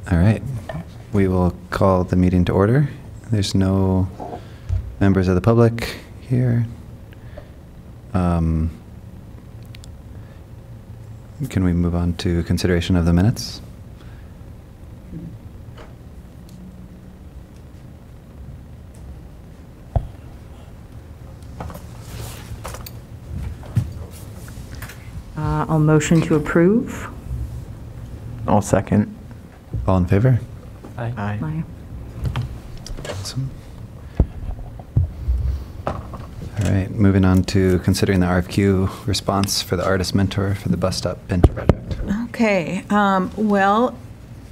All right. We will call the meeting to order. There's no members of the public here. Can we move on to consideration of the minutes? I'll motion to approve. I'll second. All in favor? Aye. Aye. Awesome. All right, moving on to considering the RFQ response for the artist mentor for the bus stop bench project. Okay, well,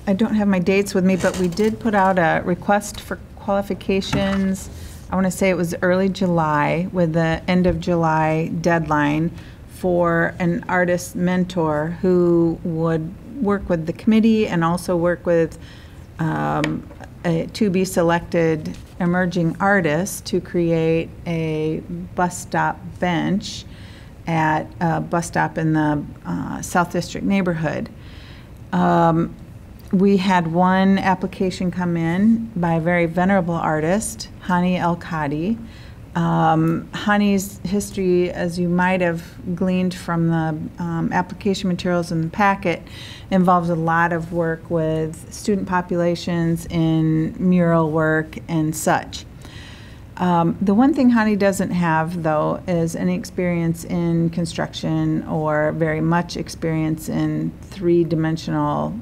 I don't have my dates with me, but we did put out a request for qualifications. I want to say it was early July, with the end of July deadline for an artist mentor who would work with the committee and also work with a to-be-selected emerging artists to create a bus stop bench at a bus stop in the South District neighborhood. We had one application come in by a very venerable artist, Hani El-Khadi. Hani's history, as you might have gleaned from the application materials in the packet, involves a lot of work with student populations in mural work and such. The one thing Hani doesn't have, though, is any experience in construction or very much experience in three-dimensional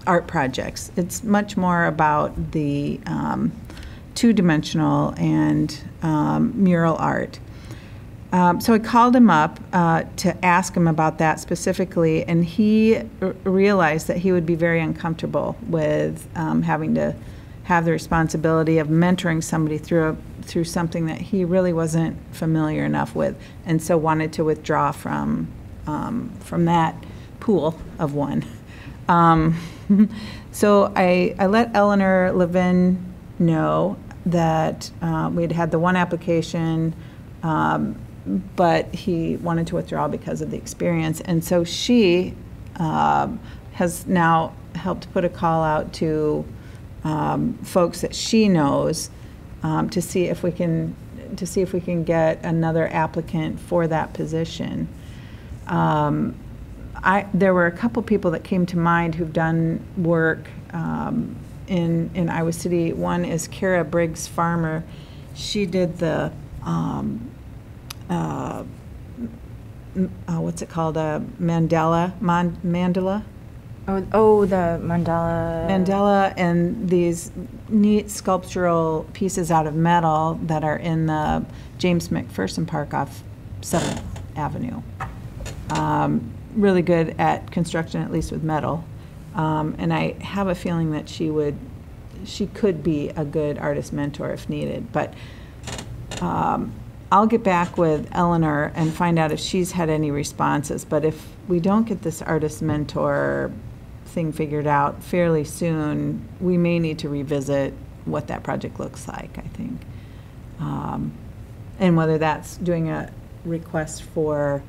art projects. It's much more about the two-dimensional and mural art. So I called him up to ask him about that specifically, and he realized that he would be very uncomfortable with having to have the responsibility of mentoring somebody through something that he really wasn't familiar enough with, and so wanted to withdraw from that pool of one. So I let Eleanor Levin know that we'd had the one application, but he wanted to withdraw because of the experience. And so she has now helped put a call out to folks that she knows to see if we can get another applicant for that position. There were a couple people that came to mind who've done work in Iowa City. One is Kara Briggs Farmer. She did the what's it called? Mandala. Oh, the mandala. Mandala, and these neat sculptural pieces out of metal that are in the James McPherson Park off 7th Avenue. Really good at construction, at least with metal. And I have a feeling that she could be a good artist mentor if needed. But I'll get back with Eleanor and find out if she's had any responses. But if we don't get this artist mentor thing figured out fairly soon, we may need to revisit what that project looks like, I think. And whether that's doing a request for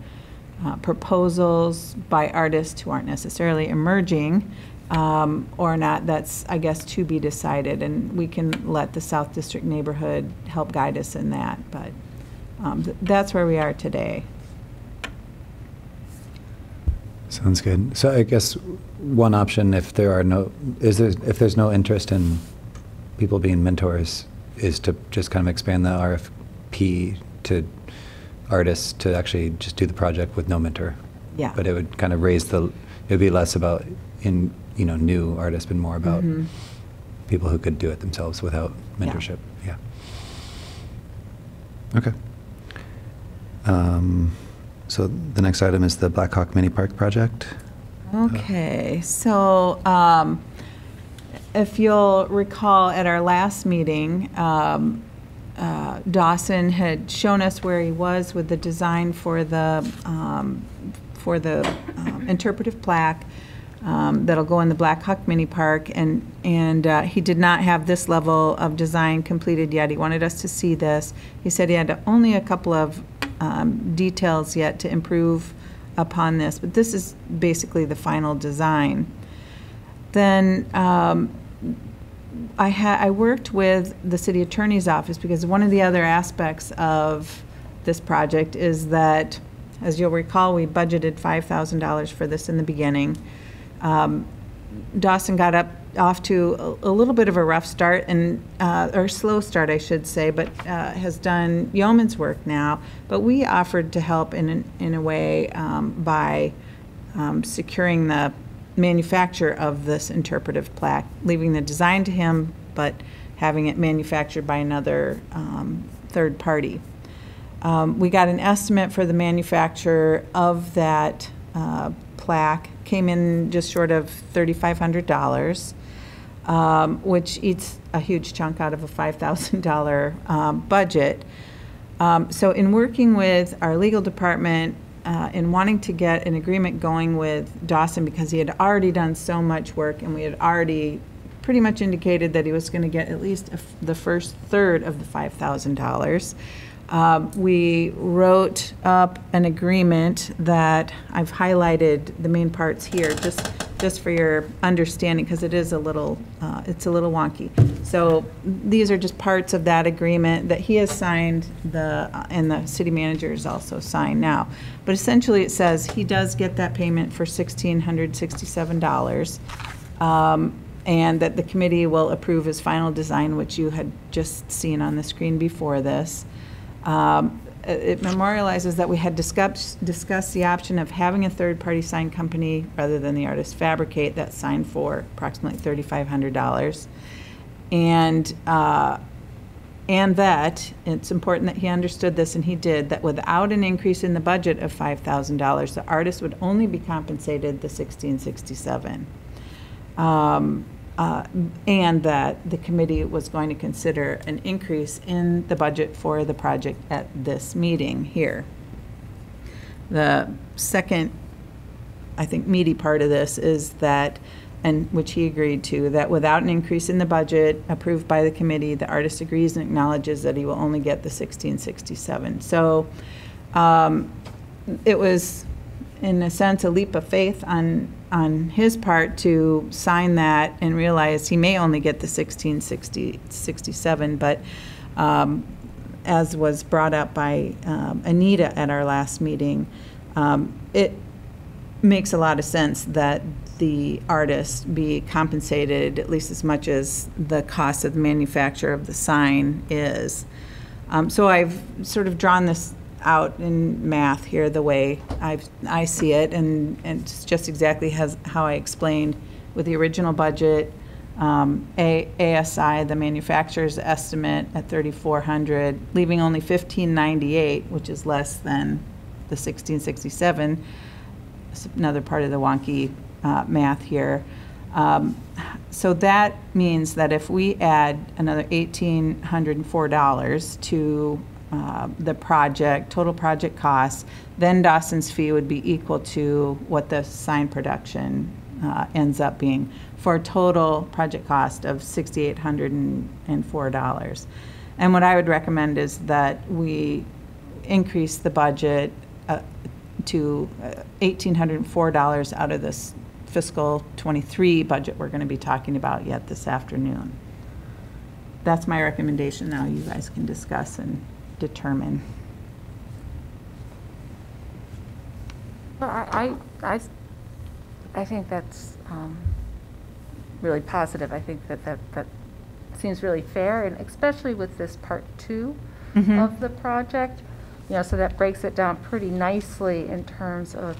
proposals by artists who aren't necessarily emerging or not, that's, I guess, to be decided. And we can let the South District neighborhood help guide us in that. But that's where we are today. Sounds good. So I guess one option, if there's no interest in people being mentors, is to just kind of expand the RFP to artists to actually just do the project with no mentor. Yeah. But it would kind of it would be less about new artists, but more about people who could do it themselves without mentorship. Yeah. Okay. So the next item is the Black Hawk Mini Park project. Okay, so if you'll recall at our last meeting, Dawson had shown us where he was with the design for the interpretive plaque that'll go in the Black Hawk Mini Park, and he did not have this level of design completed yet. He wanted us to see this. He said he had only a couple of details yet to improve upon this, but this is basically the final design. Then I worked with the city attorney's office because one of the other aspects of this project is that, as you'll recall, we budgeted $5,000 for this in the beginning. Dawson got off to a little bit of a rough start, or slow start, I should say, but has done yeoman's work now. But we offered to help in a way by securing the manufacture of this interpretive plaque, leaving the design to him, but having it manufactured by another third party. We got an estimate for the manufacture of that plaque, came in just short of $3,500, which eats a huge chunk out of a $5,000 budget. So in working with our legal department, in wanting to get an agreement going with Dawson, because he had already done so much work and we had already pretty much indicated that he was going to get at least the first third of the $5,000. We wrote up an agreement that I've highlighted the main parts here, just for your understanding, because it is it's a little wonky. So these are just parts of that agreement that he has signed, and the city manager has also signed now. But essentially, it says he does get that payment for $1,667, and that the committee will approve his final design, which you had just seen on the screen before this. It memorializes that we had discussed the option of having a third-party sign company rather than the artist fabricate that sign for approximately $3,500. And that it's important that he understood this, and he did, that without an increase in the budget of $5,000, the artist would only be compensated the $1,667. And that the committee was going to consider an increase in the budget for the project at this meeting here. The second, I think, meaty part of this is that, and which he agreed to, that without an increase in the budget approved by the committee, the artist agrees and acknowledges that he will only get the $1,667. So it was, in a sense, a leap of faith on his part to sign that and realize he may only get the $1,667, but as was brought up by Anita at our last meeting, it makes a lot of sense that the artist be compensated at least as much as the cost of the manufacture of the sign is. So I've sort of drawn this out in math here the way I see it, and it's just exactly how I explained with the original budget. ASI, the manufacturer's estimate at $3,400, leaving only $1,598, which is less than the $1,667. It's another part of the wonky math here. So that means that if we add another $1,804 to the total project costs, then Dawson's fee would be equal to what the sign production ends up being, for a total project cost of $6,804. And what I would recommend is that we increase the budget to $1,804 out of this fiscal '23 budget we're going to be talking about yet this afternoon. That's my recommendation. Now you guys can discuss and determine. Well, I think that's really positive. I think that seems really fair, and especially with this part 2 of the project, so that breaks it down pretty nicely in terms of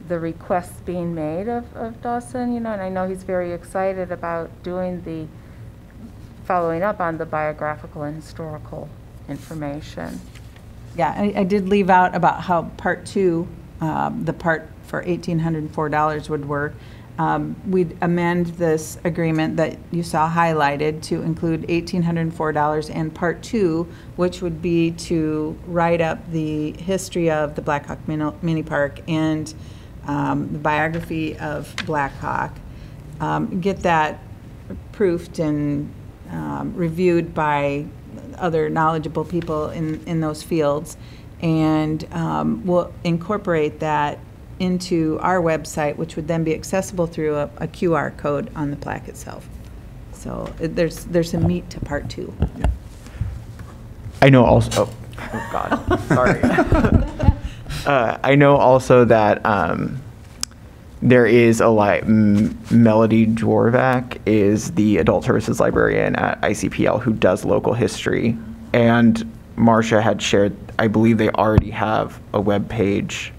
the requests being made of Dawson, and I know he's very excited about following up on the biographical and historical information. Yeah, I did leave out about how part 2, the part for $1,804 would work. We'd amend this agreement that you saw highlighted to include $1,804 and part 2, which would be to write up the history of the Black Hawk Mini Park and the biography of Black Hawk. Get that proofed and reviewed by other knowledgeable people in those fields, and we'll incorporate that into our website, which would then be accessible through a QR code on the plaque itself. So there's some meat to part 2. I know also, oh God, sorry. I know also that there is Melody Jorvac is the adult services librarian at ICPL who does local history. And Marcia had shared, I believe they already have a web page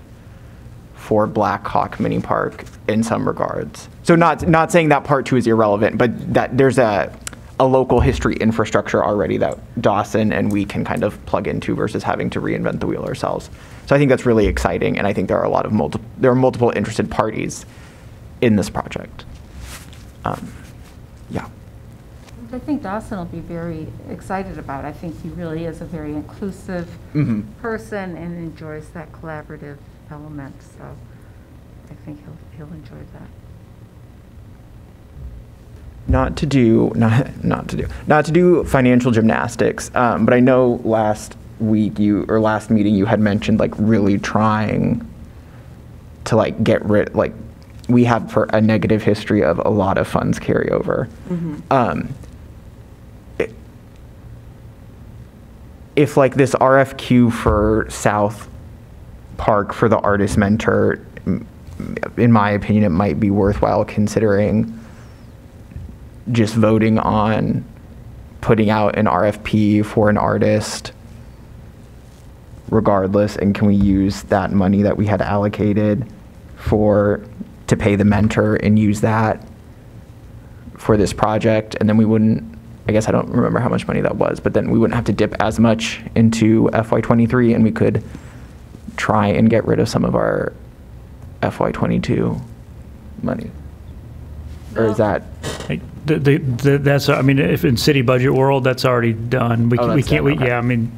for Black Hawk Mini Park in some regards. So not saying that part 2 is irrelevant, but that there's a local history infrastructure already that Dawson and we can kind of plug into versus having to reinvent the wheel ourselves. So I think that's really exciting, and I think there are multiple interested parties in this project. Yeah. I think Dawson will be very excited about it. I think he really is a very inclusive person and enjoys that collaborative element. So I think he'll enjoy that. Not to do financial gymnastics, but I know last meeting you had mentioned like really trying to like get rid, like we have for a negative history of a lot of funds carryover. If like this RFQ for South Park for the artist mentor, in my opinion, it might be worthwhile considering just voting on putting out an RFP for an artist regardless, and can we use that money that we had allocated to pay the mentor and use that for this project, and then we wouldn't, I guess I don't remember how much money that was, but then we wouldn't have to dip as much into FY23, and we could try and get rid of some of our FY22 money. Or is that? That's, I mean, if in city budget world, that's already done. We that's can't, done, okay. yeah, I mean,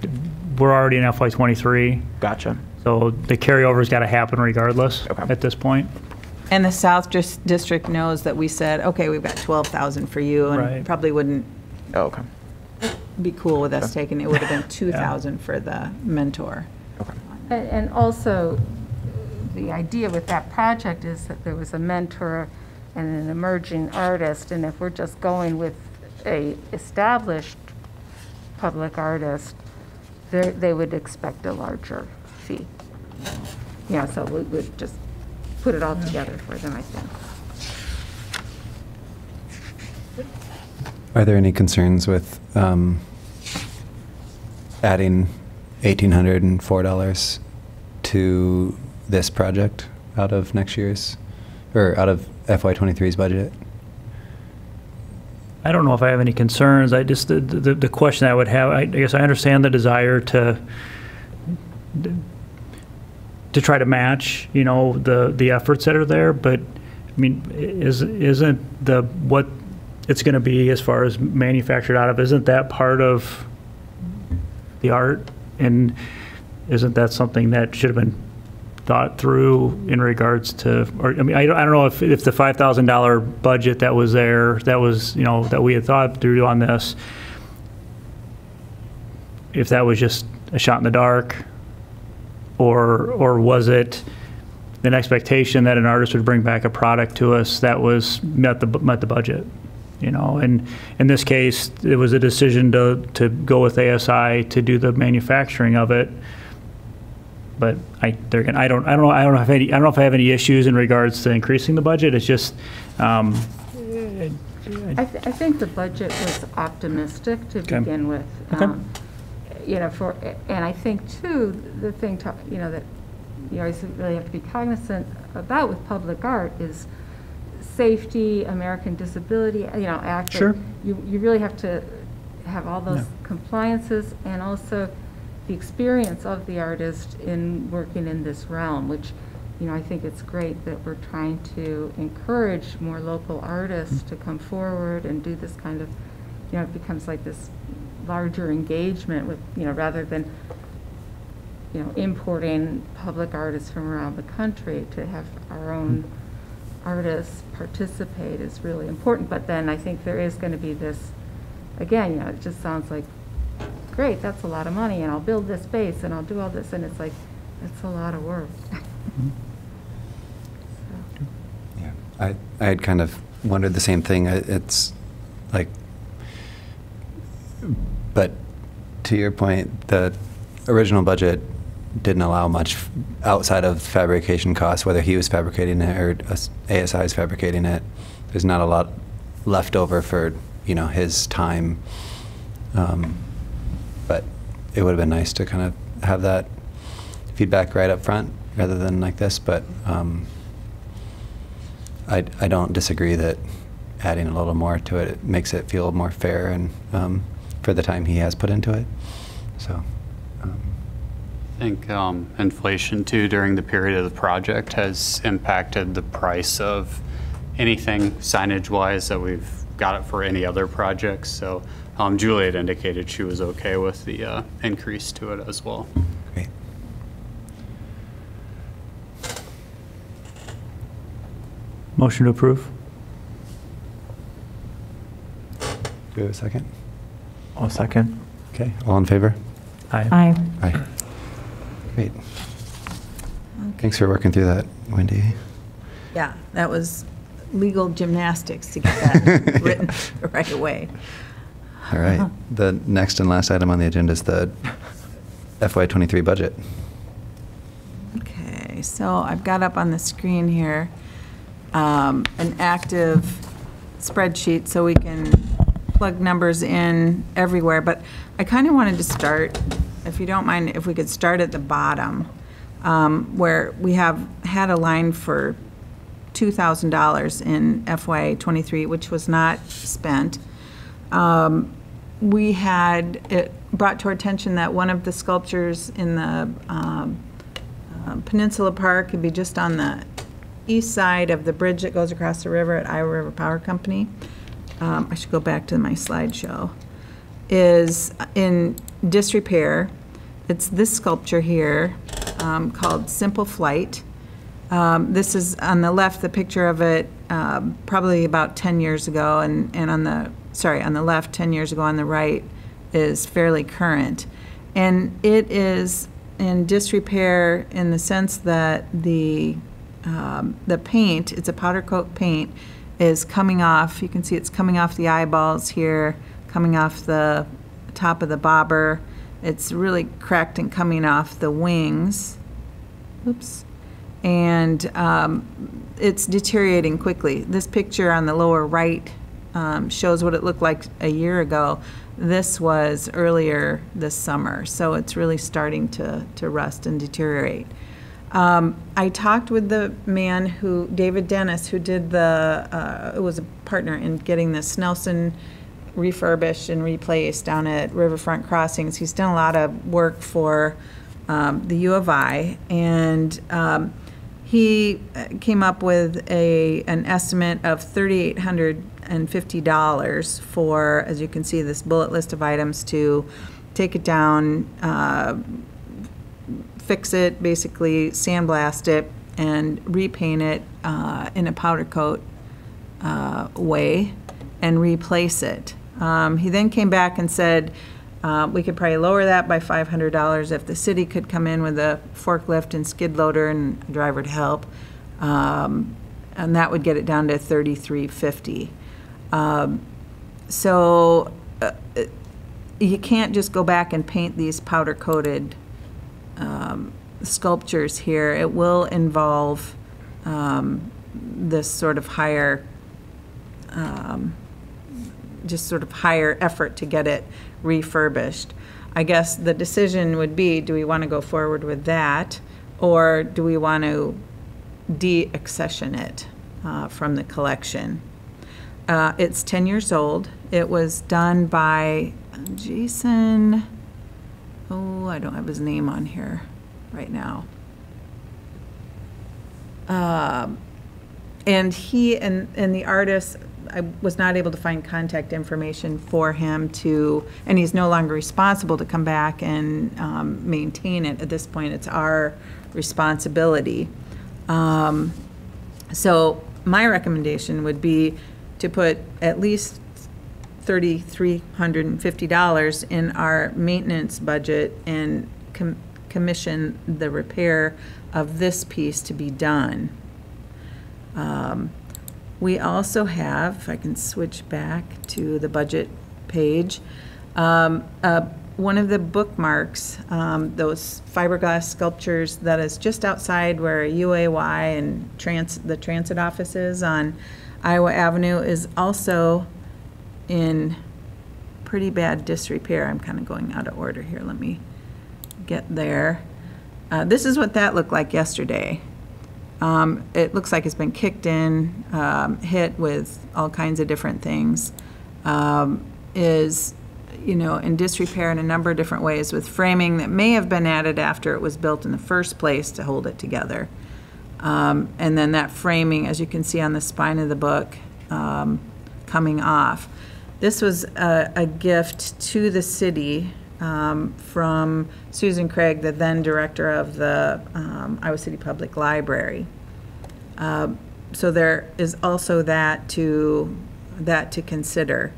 we're already in FY23. Gotcha. So the carryover's got to happen regardless at this point. And the South District knows that we said, okay, we've got 12,000 for you, and Right. probably wouldn't Oh, okay. be cool with us taking, it would have been 2,000 for the mentor. Okay. And also, the idea with that project is that there was a mentor and an emerging artist, and if we're just going with a established public artist, they would expect a larger fee. Yeah, so we would just put it all together for them, I think. Are there any concerns with adding $1,804 to this project out of next year's, or out of FY23's budget? I don't know if I have any concerns. I just, the question I would have, I guess I understand the desire to try to match, you know, the efforts that are there, but I mean, isn't what it's going to be as far as manufactured out of, isn't that part of the art? And isn't that something that should have been thought through in regards to, or I mean, I don't know if the $5,000 budget that was there, that was, you know, that we had thought through on this, if that was just a shot in the dark, or was it an expectation that an artist would bring back a product to us that was met the budget, you know? And in this case, it was a decision to go with ASI to do the manufacturing of it. But I don't know if I have any issues in regards to increasing the budget. It's just I think the budget was optimistic to begin with. You know, and I think too, the thing you know that you always really have to be cognizant about with public art is safety, American Disability, you know, Act. Sure. You really have to have all those compliances, and also the experience of the artist in working in this realm, which, you know, I think it's great that we're trying to encourage more local artists to come forward and do this kind of, you know, it becomes like this larger engagement with, you know, rather than, you know, importing public artists from around the country. To have our own artists participate is really important. But then I think there is going to be this, again, you know, it just sounds like, great, that's a lot of money, and I'll build this space, and I'll do all this, and it's like, it's a lot of work. I had kind of wondered the same thing. It's like, but to your point, the original budget didn't allow much outside of fabrication costs, whether he was fabricating it or ASI is fabricating it. There's not a lot left over for, you know, his time. But it would have been nice to kind of have that feedback right up front rather than like this. But I don't disagree that adding a little more to it makes it feel more fair and for the time he has put into it. So. I think inflation too during the period of the project has impacted the price of anything signage-wise that we've got it for any other projects. So Julie had indicated she was okay with the increase to it as well. Great. Motion to approve? Do we have a second? I'll second. Okay, all in favor? Aye. Aye. Aye. Great. Thanks for working through that, Wendy. Yeah, that was legal gymnastics to get that written right away. All right. The next and last item on the agenda is the FY23 budget. Okay, so I've got up on the screen here an active spreadsheet so we can plug numbers in everywhere, but I kind of wanted to start, if you don't mind, if we could start at the bottom, where we have had a line for $2,000 in FY23, which was not spent. We had it brought to our attention that one of the sculptures in the Peninsula Park could be just on the east side of the bridge that goes across the river at Iowa River Power Company. I should go back to my slideshow. Is in disrepair. It's this sculpture here called Simple Flight. This is on the left, the picture of it probably about 10 years ago, and on the left, 10 years ago, on the right is fairly current. And it is in disrepair in the sense that the paint, it's a powder coat paint, is coming off. You can see it's coming off the eyeballs here, coming off the top of the bobber. It's really cracked and coming off the wings. Oops. And it's deteriorating quickly. This picture on the lower right shows what it looked like a year ago. This was earlier this summer, so it's really starting to rust and deteriorate. I talked with the man David Dennis, who did who was a partner in getting the Snelson refurbished and replaced down at Riverfront Crossings. He's done a lot of work for the U of I, and he came up with an estimate of $3,850 for, as you can see, this bullet list of items to take it down, fix it, basically sandblast it, and repaint it in a powder coat way and replace it. He then came back and said we could probably lower that by $500 if the city could come in with a forklift and skid loader and a driver to help, and that would get it down to $3,350. So you can't just go back and paint these powder coated sculptures here. It will involve this sort of higher effort to get it refurbished. I guess the decision would be, do we want to go forward with that, or do we want to de-accession it from the collection? It's 10 years old. It was done by Jason, I don't have his name on here right now. And he and the artist, I was not able to find contact information for him and he's no longer responsible to come back and maintain it. At this point, it's our responsibility. So my recommendation would be to put at least $3,350 in our maintenance budget and commission the repair of this piece to be done. We also have, if I can switch back to the budget page, one of the bookmarks, those fiberglass sculptures that is just outside where UAY and the transit office is on Iowa Avenue, is also in pretty bad disrepair. I'm kind of going out of order here. Let me get there. This is what that looked like yesterday. It looks like it's been kicked in, hit with all kinds of different things. Is, you know, in disrepair in a number of different ways, with framing that may have been added after it was built in the first place to hold it together. And then that framing, as you can see on the spine of the book, coming off. This was a gift to the city from Susan Craig, the then director of the Iowa City Public Library. So there is also that to consider.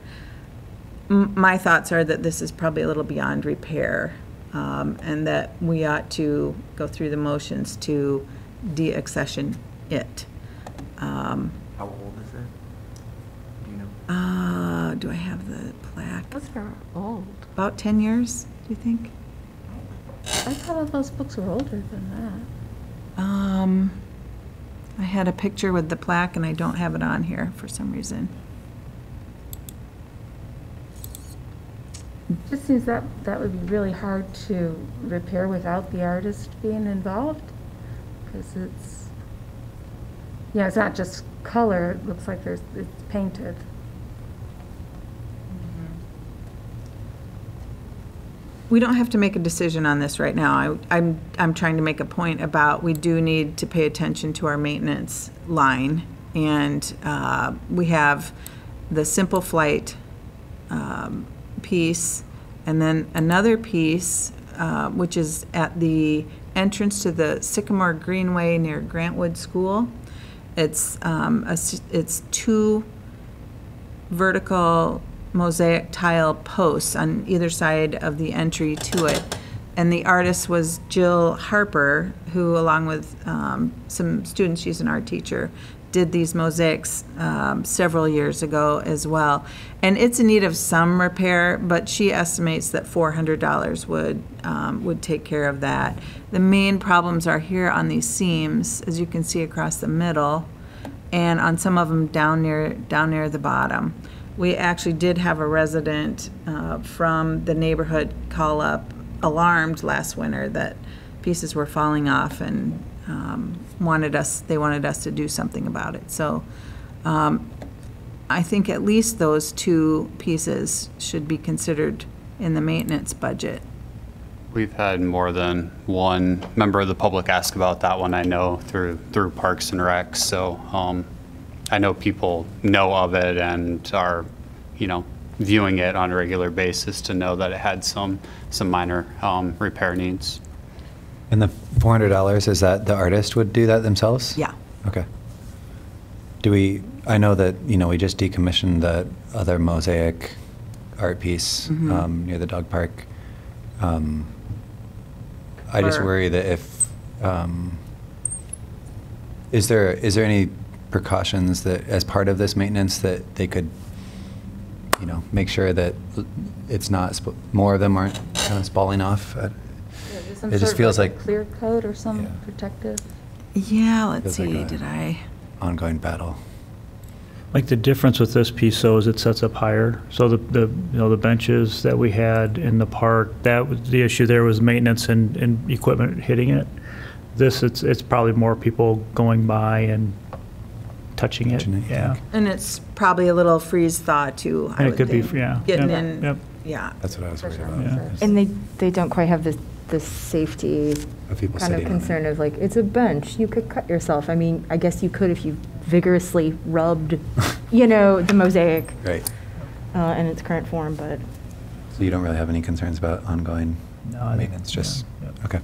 My thoughts are that this is probably a little beyond repair, and that we ought to go through the motions to de-accession it. How old is it? Do you know? Do I have the plaque? Those are old. About 10 years, do you think? I thought all those books were older than that. I had a picture with the plaque, and I don't have it on here for some reason. It just seems that would be really hard to repair without the artist being involved, because it's not just color. It looks like it's painted. We don't have to make a decision on this right now. I'm trying to make a point about we do need to pay attention to our maintenance line, and we have the Simple Flight piece, and then another piece which is at the entrance to the Sycamore Greenway near Grantwood School. It's it's 2 vertical mosaic tile posts on either side of the entry to it. And the artist was Jill Harper, who, along with some students, she's an art teacher, did these mosaics several years ago as well. And it's in need of some repair, but she estimates that $400 would take care of that. The main problems are here on these seams, as you can see across the middle, and on some of them down near the bottom. We actually did have a resident from the neighborhood call up, alarmed last winter that pieces were falling off, and they wanted us to do something about it. So I think at least those 2 pieces should be considered in the maintenance budget. We've had more than one member of the public ask about that one, I know, through Parks and Rec. So I know people know of it and are, viewing it on a regular basis to know that it had some minor repair needs. And the $400, is that the artist would do that themselves? Yeah. Okay. I know that, we just decommissioned the other mosaic art piece near the dog park. I just worry that if, is there any precautions that, as part of this maintenance, that they could, make sure that it's not, more of them aren't kind of spalling off? It just feels like a clear coat or some protective. Yeah, let's Feels see, like did I? ongoing battle. Like the difference with this piece, though, is it sets up higher. So the benches that we had in the park, that was the issue. There was maintenance and equipment hitting it. This, it's probably more people going by and touching it. Yeah, And it's probably a little freeze thaw too. I and it would could be. think. Yeah, Getting yep, in. Yep. Yeah. That's what I was worried For sure. about. Yeah. And they don't quite have the safety Of people kind of sitting on it. concern of like, it's a bench, you could cut yourself. I mean, I guess you could if you vigorously rubbed, the mosaic Right. in its current form, but. So you don't really have any concerns about ongoing No, I think- maintenance, just, yeah. okay.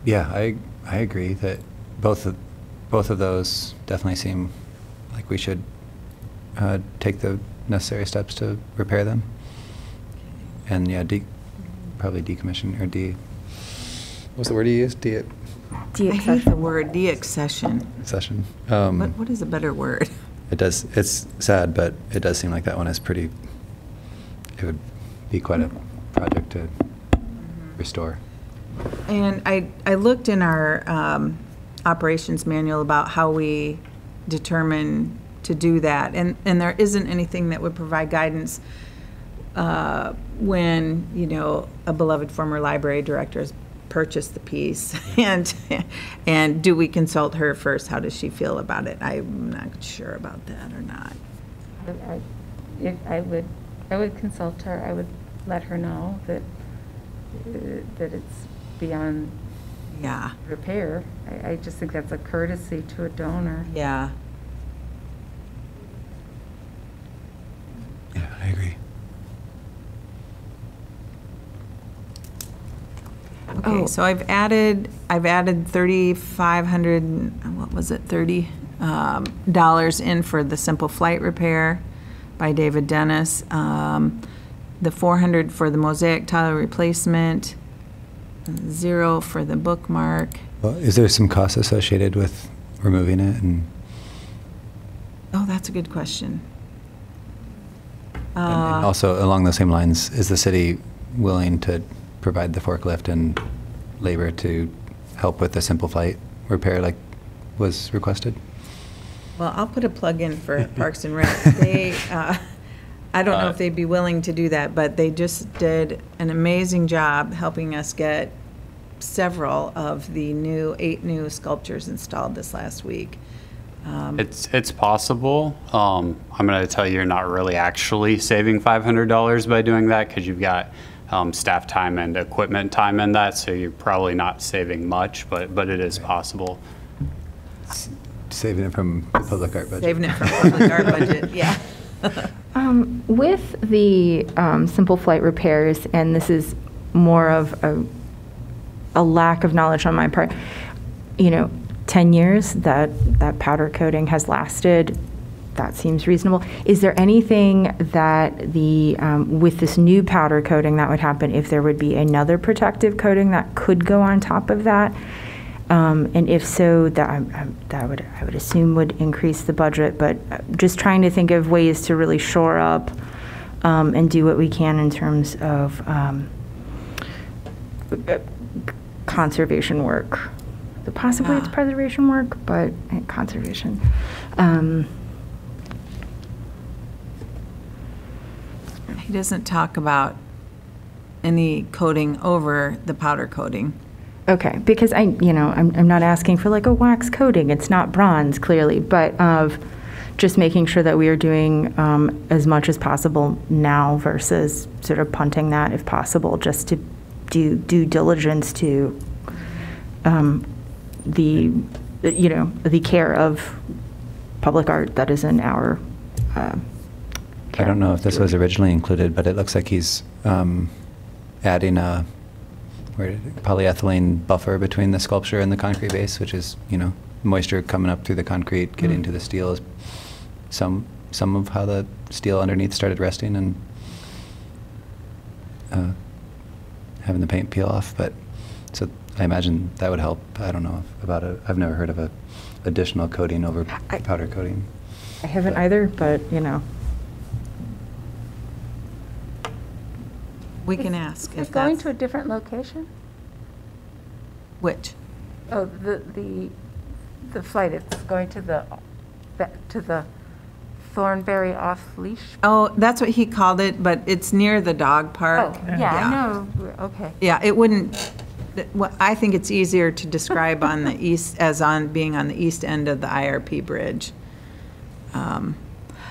Yeah, I agree that both of those definitely seem like we should take the necessary steps to repair them. And yeah, probably decommission or what's the word you used? I hate the word de-accession. Session. What is a better word? It does, it's sad, but it does seem like that one is pretty, it would be quite a project to restore. And I looked in our operations manual about how we determine to do that, and there isn't anything that would provide guidance when, you know, a beloved former library director has purchased the piece, and do we consult her first? How does she feel about it? I'm not sure about that or not. I would consult her. I would let her know that it's beyond repair. I just think that's a courtesy to a donor. Yeah. Yeah, I agree. Okay, so I've added 3,500, what was it, $30 in for the simple flight repair by David Dennis, the 400 for the mosaic tile replacement, 0 for the bookmark. Well, is there some cost associated with removing it? And Oh, that's a good question. and also along those same lines, is the city willing to provide the forklift and labor to help with the simple flight repair like was requested? Well, I'll put a plug in for Parks and Rec. They, I don't know if they'd be willing to do that, but they just did an amazing job helping us get several of the 8 new sculptures installed this last week. It's possible. I'm going to tell you, you're not really actually saving $500 by doing that, because you've got staff time and equipment time in that, so you're probably not saving much, but it is possible. Saving it from the public art budget. Saving it from public art budget, yeah. With the simple flight repairs, and this is more of a lack of knowledge on my part, you know, 10 years that powder coating has lasted, that seems reasonable. Is there anything that with this new powder coating that would happen if there would be another protective coating that could go on top of that? And if so, I would assume would increase the budget, but just trying to think of ways to really shore up and do what we can in terms of conservation work. Possibly it's preservation work, but conservation. He doesn't talk about any coating over the powder coating. Okay, because I'm not asking for like a wax coating. It's not bronze, clearly, but of just making sure that we are doing as much as possible now versus sort of punting that if possible, just to do due diligence to the care of public art that is in our care. I don't know if this was originally included, but it looks like he's adding a polyethylene buffer between the sculpture and the concrete base, which is, moisture coming up through the concrete, getting to the steel is some of how the steel underneath started resting and having the paint peel off. But so I imagine that would help. I don't know about I've never heard of a additional coating over powder coating. I haven't either, but We can ask if It's going that's... to a different location? Which? Oh, the flight, it's going to the Thornberry off-leash? Oh, that's what he called it, but it's near the dog park. Oh, yeah, I know, okay. Yeah, it wouldn't, I think it's easier to describe on the east, as on being on the east end of the IRP bridge.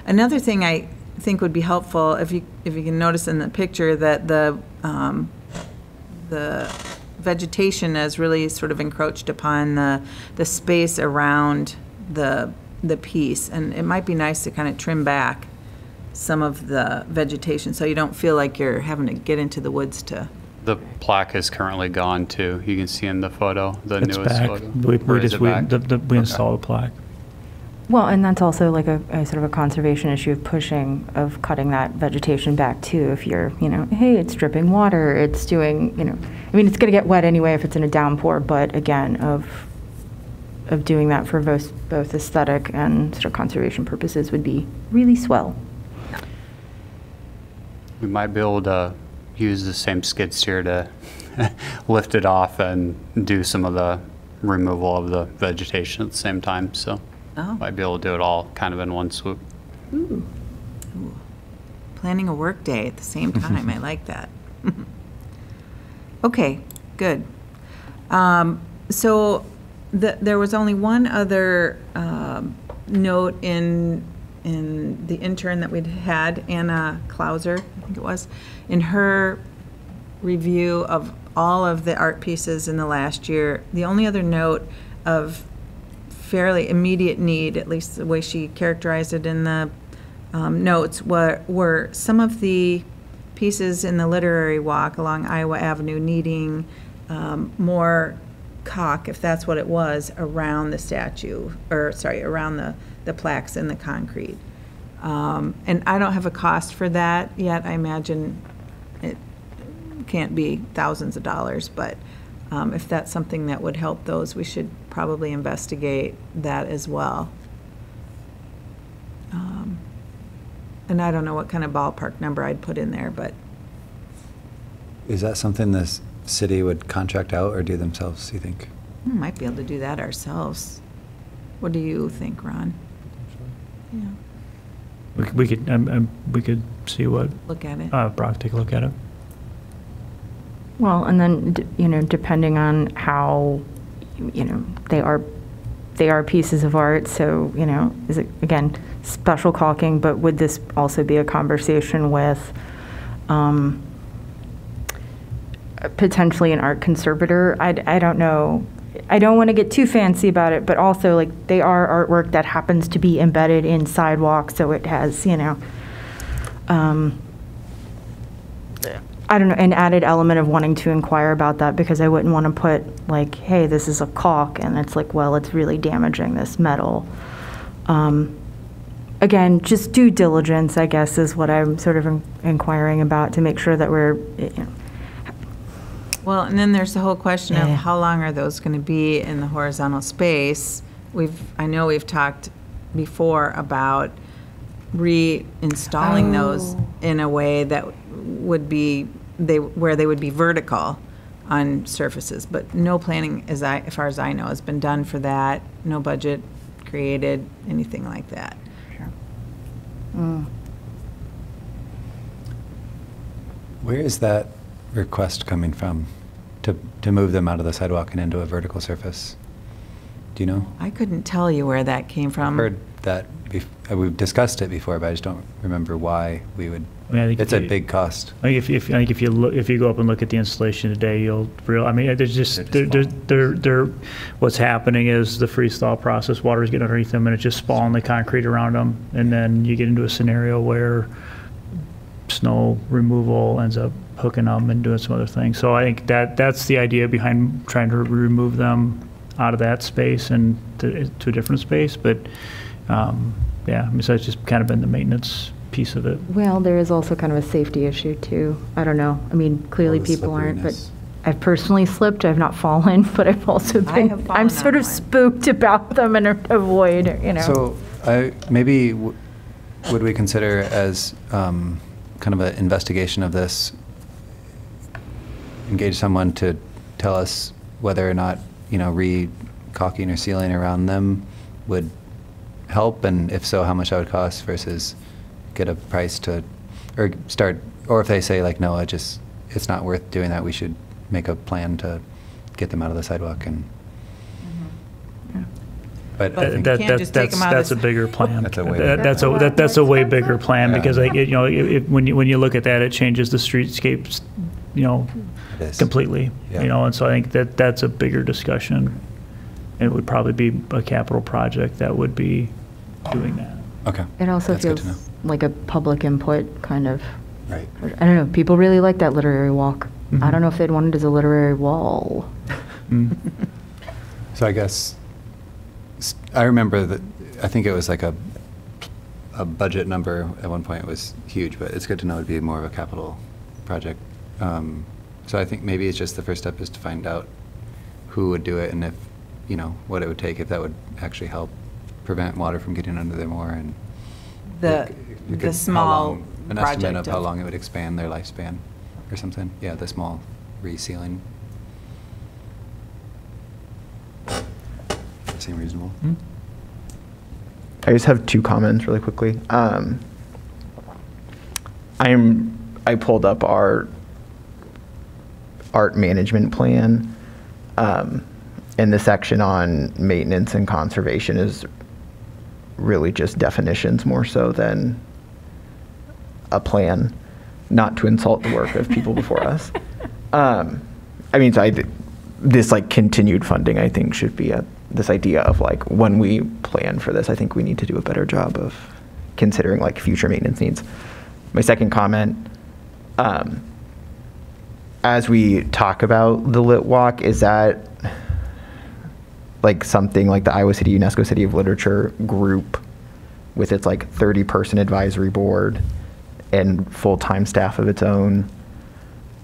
Another thing I think would be helpful, if you can notice in the picture that the vegetation has really sort of encroached upon the space around the piece, and it might be nice to kind of trim back some of the vegetation so you don't feel like you're having to get into the woods to... The plaque is currently gone too. You can see in the photo, the It's newest back. photo. We Or is it back? installed a plaque. Well, and that's also like a sort of a conservation issue of cutting that vegetation back too. If you're, hey, it's dripping water, it's doing, I mean, it's going to get wet anyway if it's in a downpour, but again, of doing that for both aesthetic and sort of conservation purposes would be really swell. We might be able to use the same skid steer to lift it off and do some of the removal of the vegetation at the same time, so. Oh. Might be able to do it all kind of in one swoop. Ooh. Planning a work day at the same time. I like that. Okay, good. So there was only one other note in the intern that we'd had, Anna Klauser, I think it was, in her review of all of the art pieces in the last year. The only other note of fairly immediate need, at least the way she characterized it in the notes, were some of the pieces in the literary walk along Iowa Avenue needing more caulk, if that's what it was, around the statue, or sorry, around the plaques and the concrete. And I don't have a cost for that yet. I imagine it can't be thousands of dollars, but if that's something that would help those, we should probably investigate that as well. And I don't know what kind of ballpark number I'd put in there, but. Is that something the city would contract out or do themselves, you think? We might be able to do that ourselves. What do you think, Ron? Yeah. We could see what, Look at it. Brock, take a look at it. Well, and then, depending on how, they are pieces of art, so, is it, again, special caulking, but would this also be a conversation with potentially an art conservator? I don't know. I don't want to get too fancy about it, but also, like, they are artwork that happens to be embedded in sidewalks, so it has, I don't know, an added element of wanting to inquire about that, because I wouldn't want to put, like, hey, this is a caulk, and it's like, well, it's really damaging this metal. Again, just due diligence, I guess, is what I'm sort of inquiring about, to make sure that we're, Well, and then there's the whole question of Yeah. how long are those going to be in the horizontal space? I know we've talked before about reinstalling those in a way that would be where they would be vertical on surfaces, but no planning, as far as I know, has been done for that. No budget created, anything like that. Where is that request coming from to move them out of the sidewalk and into a vertical surface? Do you know? I couldn't tell you where that came from. I've heard that we've discussed it before, but I just don't remember why we would. I mean, I think It's a big cost. I think if you go up and look at the installation today, you'll realize. I mean, there's just what's happening is the freeze thaw process. Water is getting underneath them, and it's just spalling the concrete around them, and then you get into a scenario where snow removal ends up hooking them and doing some other things. So I think that's the idea behind trying to remove them out of that space and to a different space. But yeah, I mean, so it's just kind of been the maintenance piece of it. well, there is also kind of a safety issue too. I don't know. I mean, clearly Well, the people aren't, but slipperiness. I've personally slipped. I've not fallen, but I've also I been, have fallen I'm sort on of one. spooked about them and avoid, So maybe would we consider as kind of an investigation of this, engage someone to tell us whether or not, re-caulking or sealing around them would help, and if so, how much that would cost, versus get a price to, or start, or if they say like, no, it's not worth doing that, we should make a plan to get them out of the sidewalk and. But I think can't just take 'em out of That's the a bigger plan. That's a way- That's a way bigger plan, Yeah. because when you look at that, it changes the streetscapes, It is. completely. Yeah. And so I think that's a bigger discussion. It would probably be a capital project that would be doing that. Okay. It also That's good to feels like a public input kind of, Right. I don't know, people really like that literary walk. I Mhm. don't know if they'd want it as a literary wall. Mm. So I guess, I remember that I think it was like a budget number at one point was huge, but it's good to know it'd be more of a capital project. So I think maybe it's just the first step is to find out who would do it and if, you know, what it would take, if that would actually help prevent water from getting under there more, and The how small long- an estimate project of how of- long it would expand their lifespan or something. Yeah, the small resealing. Does that seem reasonable? I just have two comments really quickly. I pulled up our art management plan, and the section on maintenance and conservation is really just definitions more so than a plan, not to insult the work of people before us. I mean, so this like continued funding, I think, should be this idea of like when we plan for this, I think we need to do a better job of considering like future maintenance needs. My second comment, as we talk about the Lit Walk, is that like something like the Iowa City UNESCO City of Literature group with its like 30-person advisory board and full-time staff of its own,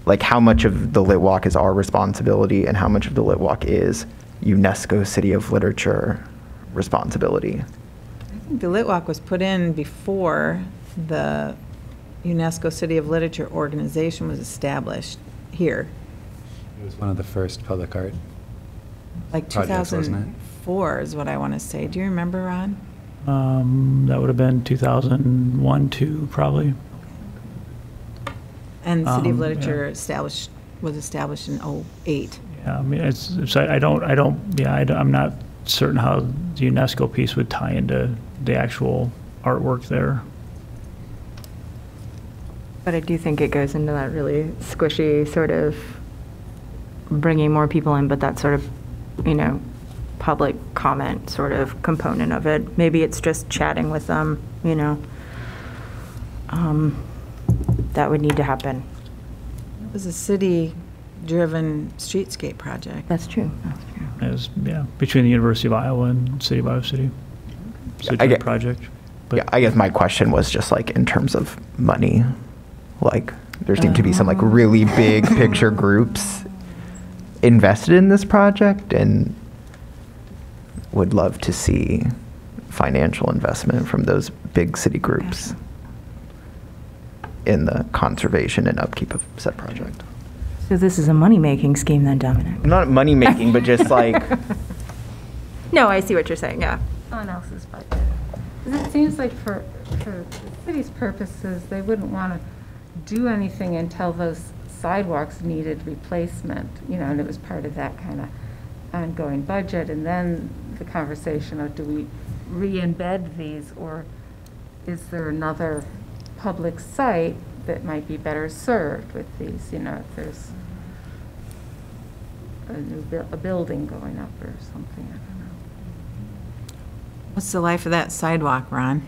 like how much of the Lit Walk is our responsibility and how much of the Lit Walk is UNESCO City of Literature responsibility? I think the Lit Walk was put in before the UNESCO City of Literature organization was established here, It was one of the first public art. like Projects, wasn't it? 2004 is what I want to say. Do you remember, Ron? That would have been 2001, 2, probably. And the City of Yeah. Literature was established in '08. Yeah, I mean, I'm not certain how the UNESCO piece would tie into the actual artwork there. But I do think it goes into that really squishy sort of bringing more people in, but that sort of, you know, public comment sort of component of it. Maybe it's just chatting with them, you know. That would need to happen. It was a city-driven streetscape project. That's true. That's true. It was, yeah, between the University of Iowa and City of Iowa City. It's a I joint get- project. But Yeah, I guess my question was just like in terms of money, like there seem to be some like really big picture groups invested in this project and would love to see financial investment from those big city groups in the conservation and upkeep of said project. So this is a money-making scheme then, Dominic? Not money making, but just like, No, I see what you're saying, yeah. Someone else's budget. 'Cause it seems like for the city's purposes, they wouldn't want to do anything until those sidewalks needed replacement, you know, and it was part of that kind of ongoing budget. And then the conversation of, do we re-embed these, or is there another public site that might be better served with these, you know, if there's a building going up or something, I don't know. What's the life of that sidewalk, Ron?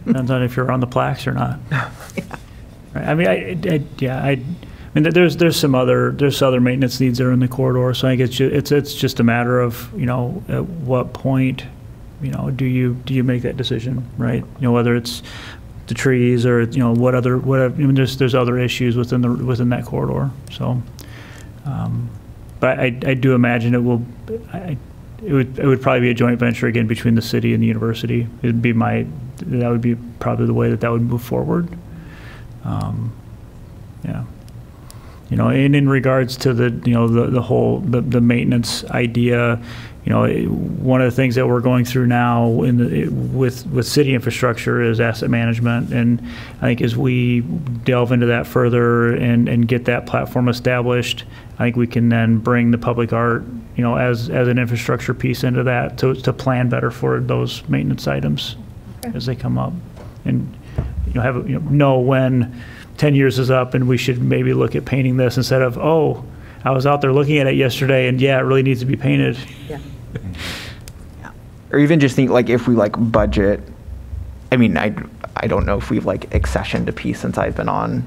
Depends on if you're on the plaques or not. Right, I mean, I mean, there's other maintenance needs that are in the corridor, so I think it's just a matter of, you know, at what point, you know, do you make that decision, right? You know, whether it's the trees or, you know, whatever, I mean, there's other issues within that corridor, so. But I do imagine it would probably be a joint venture again between the city and the university. That would be probably the way that would move forward. Yeah. You know, and in regards to the maintenance idea, you know, one of the things that we're going through now with city infrastructure is asset management, and I think as we delve into that further and get that platform established, I think we can then bring the public art, you know, as an infrastructure piece into that to plan better for those maintenance items as they come up, and know when 10 years is up and we should maybe look at painting this instead of, oh, I was out there looking at it yesterday and yeah, it really needs to be painted. Yeah. or even just think like if we like budget, I mean, I don't know if we've like accessioned a piece since I've been on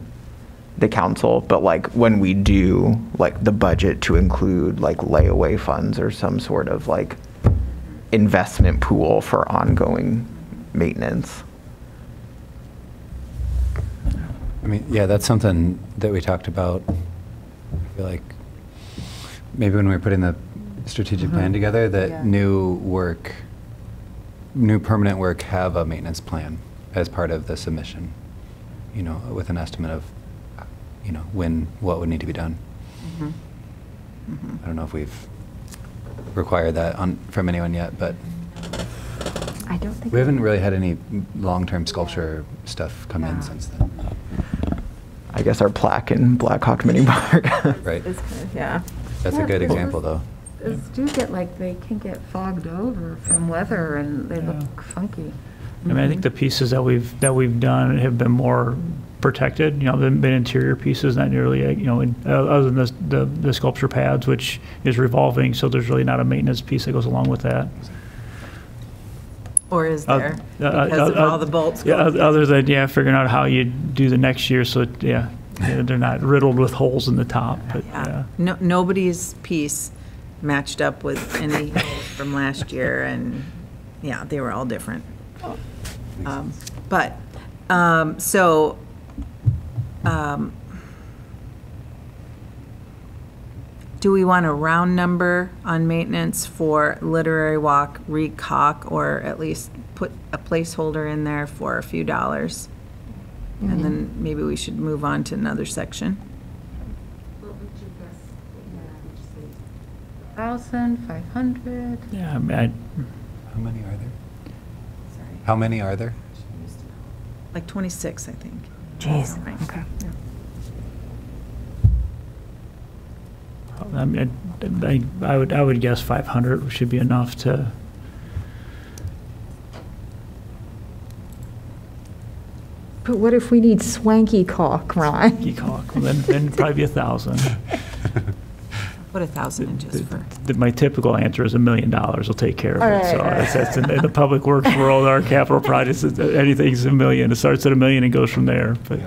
the council, but like when we do like the budget to include like layaway funds or some sort of like investment pool for ongoing maintenance. I mean, yeah, that's something that we talked about. I feel like maybe when we were putting the strategic plan together, that Yeah. new permanent work have a maintenance plan as part of the submission, you know, with an estimate of, you know, what would need to be done. I don't know if we've required that from anyone yet, but I don't think. we haven't really had any long-term sculpture stuff come in since then. I guess our plaque in Blackhawk Mini Park. Right. It's kind of, yeah. That's a Yeah, good those- example, though. Those do get like, they can get fogged over from weather and they look funky. I mean, I think the pieces that we've done have been more protected, you know, they've been interior pieces, not nearly, you know, other than the sculpture pads, which is revolving, so there's really not a maintenance piece that goes along with that. Or is there? Because of all the bolts Yeah, going. other than, figuring out how you do the next year, so, they're not riddled with holes in the top, but, yeah. Nobody's piece matched up with any from last year, and, yeah, they were all different. Do we want a round number on maintenance for Literary Walk, Recaulk, or at least put a placeholder in there for a few dollars? And then maybe we should move on to another section. What would you guess? 1,000, 500? Yeah, I mean, How many are there? How many are there? Like 26, I think. Jeez, okay. I mean, I would guess 500 should be enough to. But what if we need swanky caulk, Ron? Caulk, well, then probably be 1,000. Put 1,000 in just for. My typical answer is $1 million will take care of All it. right, So all right. that's in the public works world, our capital projects, anything's $1 million. It starts at $1 million and goes from there. But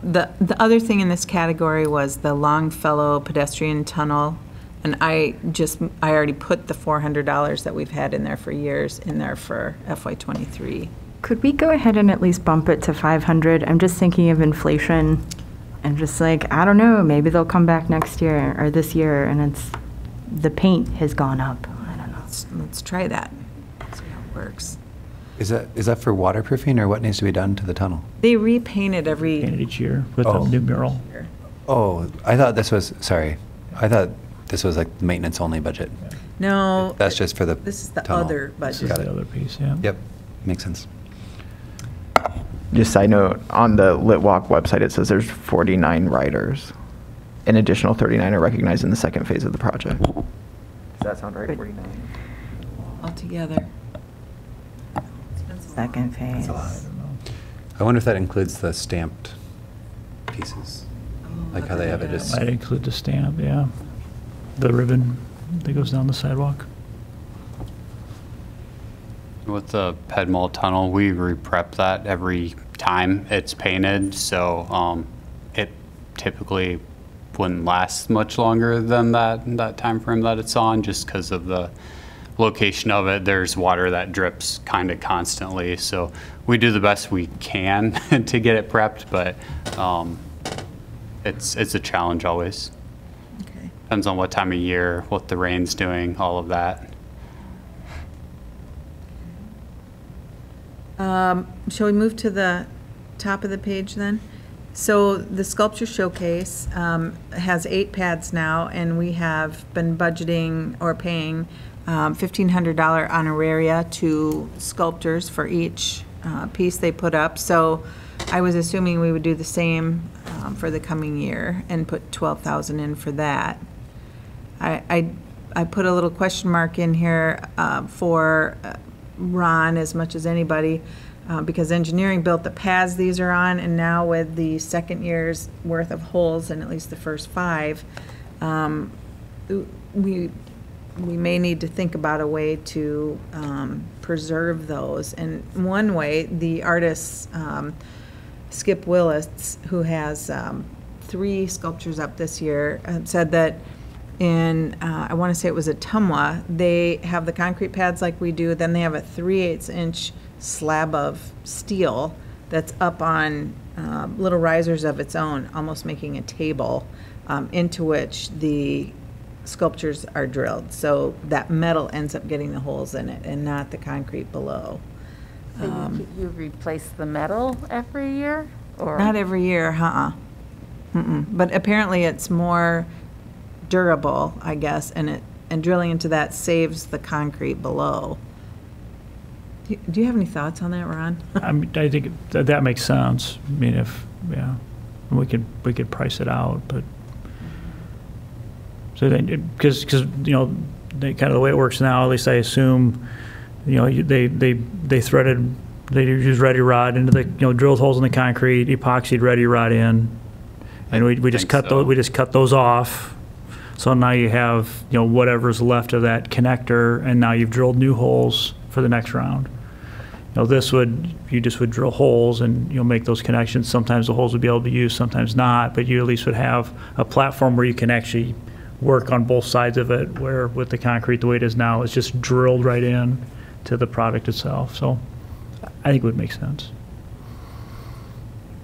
The other thing in this category was the Longfellow pedestrian tunnel. And I already put the $400 that we've had in there for years in there for FY '23. Could we go ahead and at least bump it to 500? I'm just thinking of inflation and just like, I don't know, maybe they'll come back next year or this year and the paint has gone up. I don't know. Let's try that. See how it works. Is that for waterproofing, or what needs to be done to the tunnel? They repaint it every painted each year with Oh. a new mural. year. Oh, I thought this was like maintenance only budget. No. That's just for the This is the tunnel. other This is budget. Got it. the other piece, yeah. Yep, makes sense. Just side note, on the Lit Walk website, it says there's 49 riders. An additional 39 are recognized in the second phase of the project. Does that sound right, Good. 49? Altogether. Second phase. I wonder if that includes the stamped pieces, like how they have it just. Might include the stamp, yeah. The ribbon that goes down the sidewalk. With the Pedmol tunnel, we re-prep that every time it's painted, so it typically wouldn't last much longer than that time frame that it's on, just because of the location of it. There's water that drips kind of constantly, so we do the best we can to get it prepped, but it's a challenge always. Okay. Depends on what time of year, what the rain's doing, all of that. Shall we move to the top of the page then? So the sculpture showcase has 8 pads now, and we have been budgeting or paying $1,500 honoraria to sculptors for each piece they put up. So I was assuming we would do the same for the coming year and put $12,000 in for that. I put a little question mark in here for Ron as much as anybody, because engineering built the pads these are on, and now with the second year's worth of holes in at least the first 5, we may need to think about a way to preserve those. And one way, the artist Skip Willis, who has 3 sculptures up this year, said that I want to say it was Ottumwa, they have the concrete pads like we do, then they have a 3/8 inch slab of steel that's up on little risers of its own, almost making a table, into which the sculptures are drilled. So that metal ends up getting the holes in it and not the concrete below. So you replace the metal every year? Or Not every year, But apparently it's more durable, I guess, and drilling into that saves the concrete below. Do you have any thoughts on that, Ron? I think that makes sense. I mean, we could price it out, but so then, because kind of the way it works now, at least I assume, they threaded, they use ready rod into the, drilled holes in the concrete, epoxied ready rod in, and we just cut those, we just cut those off. So now you have, whatever's left of that connector, and now you've drilled new holes for the next round. You just would drill holes and make those connections. Sometimes the holes would be able to be used, sometimes not, but you at least would have a platform where you can actually work on both sides of it, where with the concrete the way it is now, it's just drilled right in to the product itself. So I think it would make sense.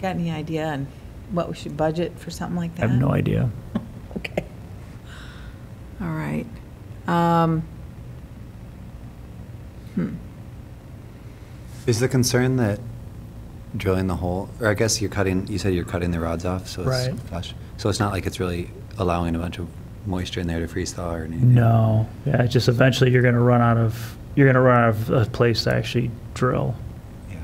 Got any idea on what we should budget for something like I that? have no idea. Okay. All right. Is the concern that drilling the hole, or I guess you said you're cutting the rods off, so it's Right. flush. So it's not like it's really allowing a bunch of moisture in there to freeze thaw or anything? No, yeah, it's just eventually you're going to run out of a place to actually drill. Yeah.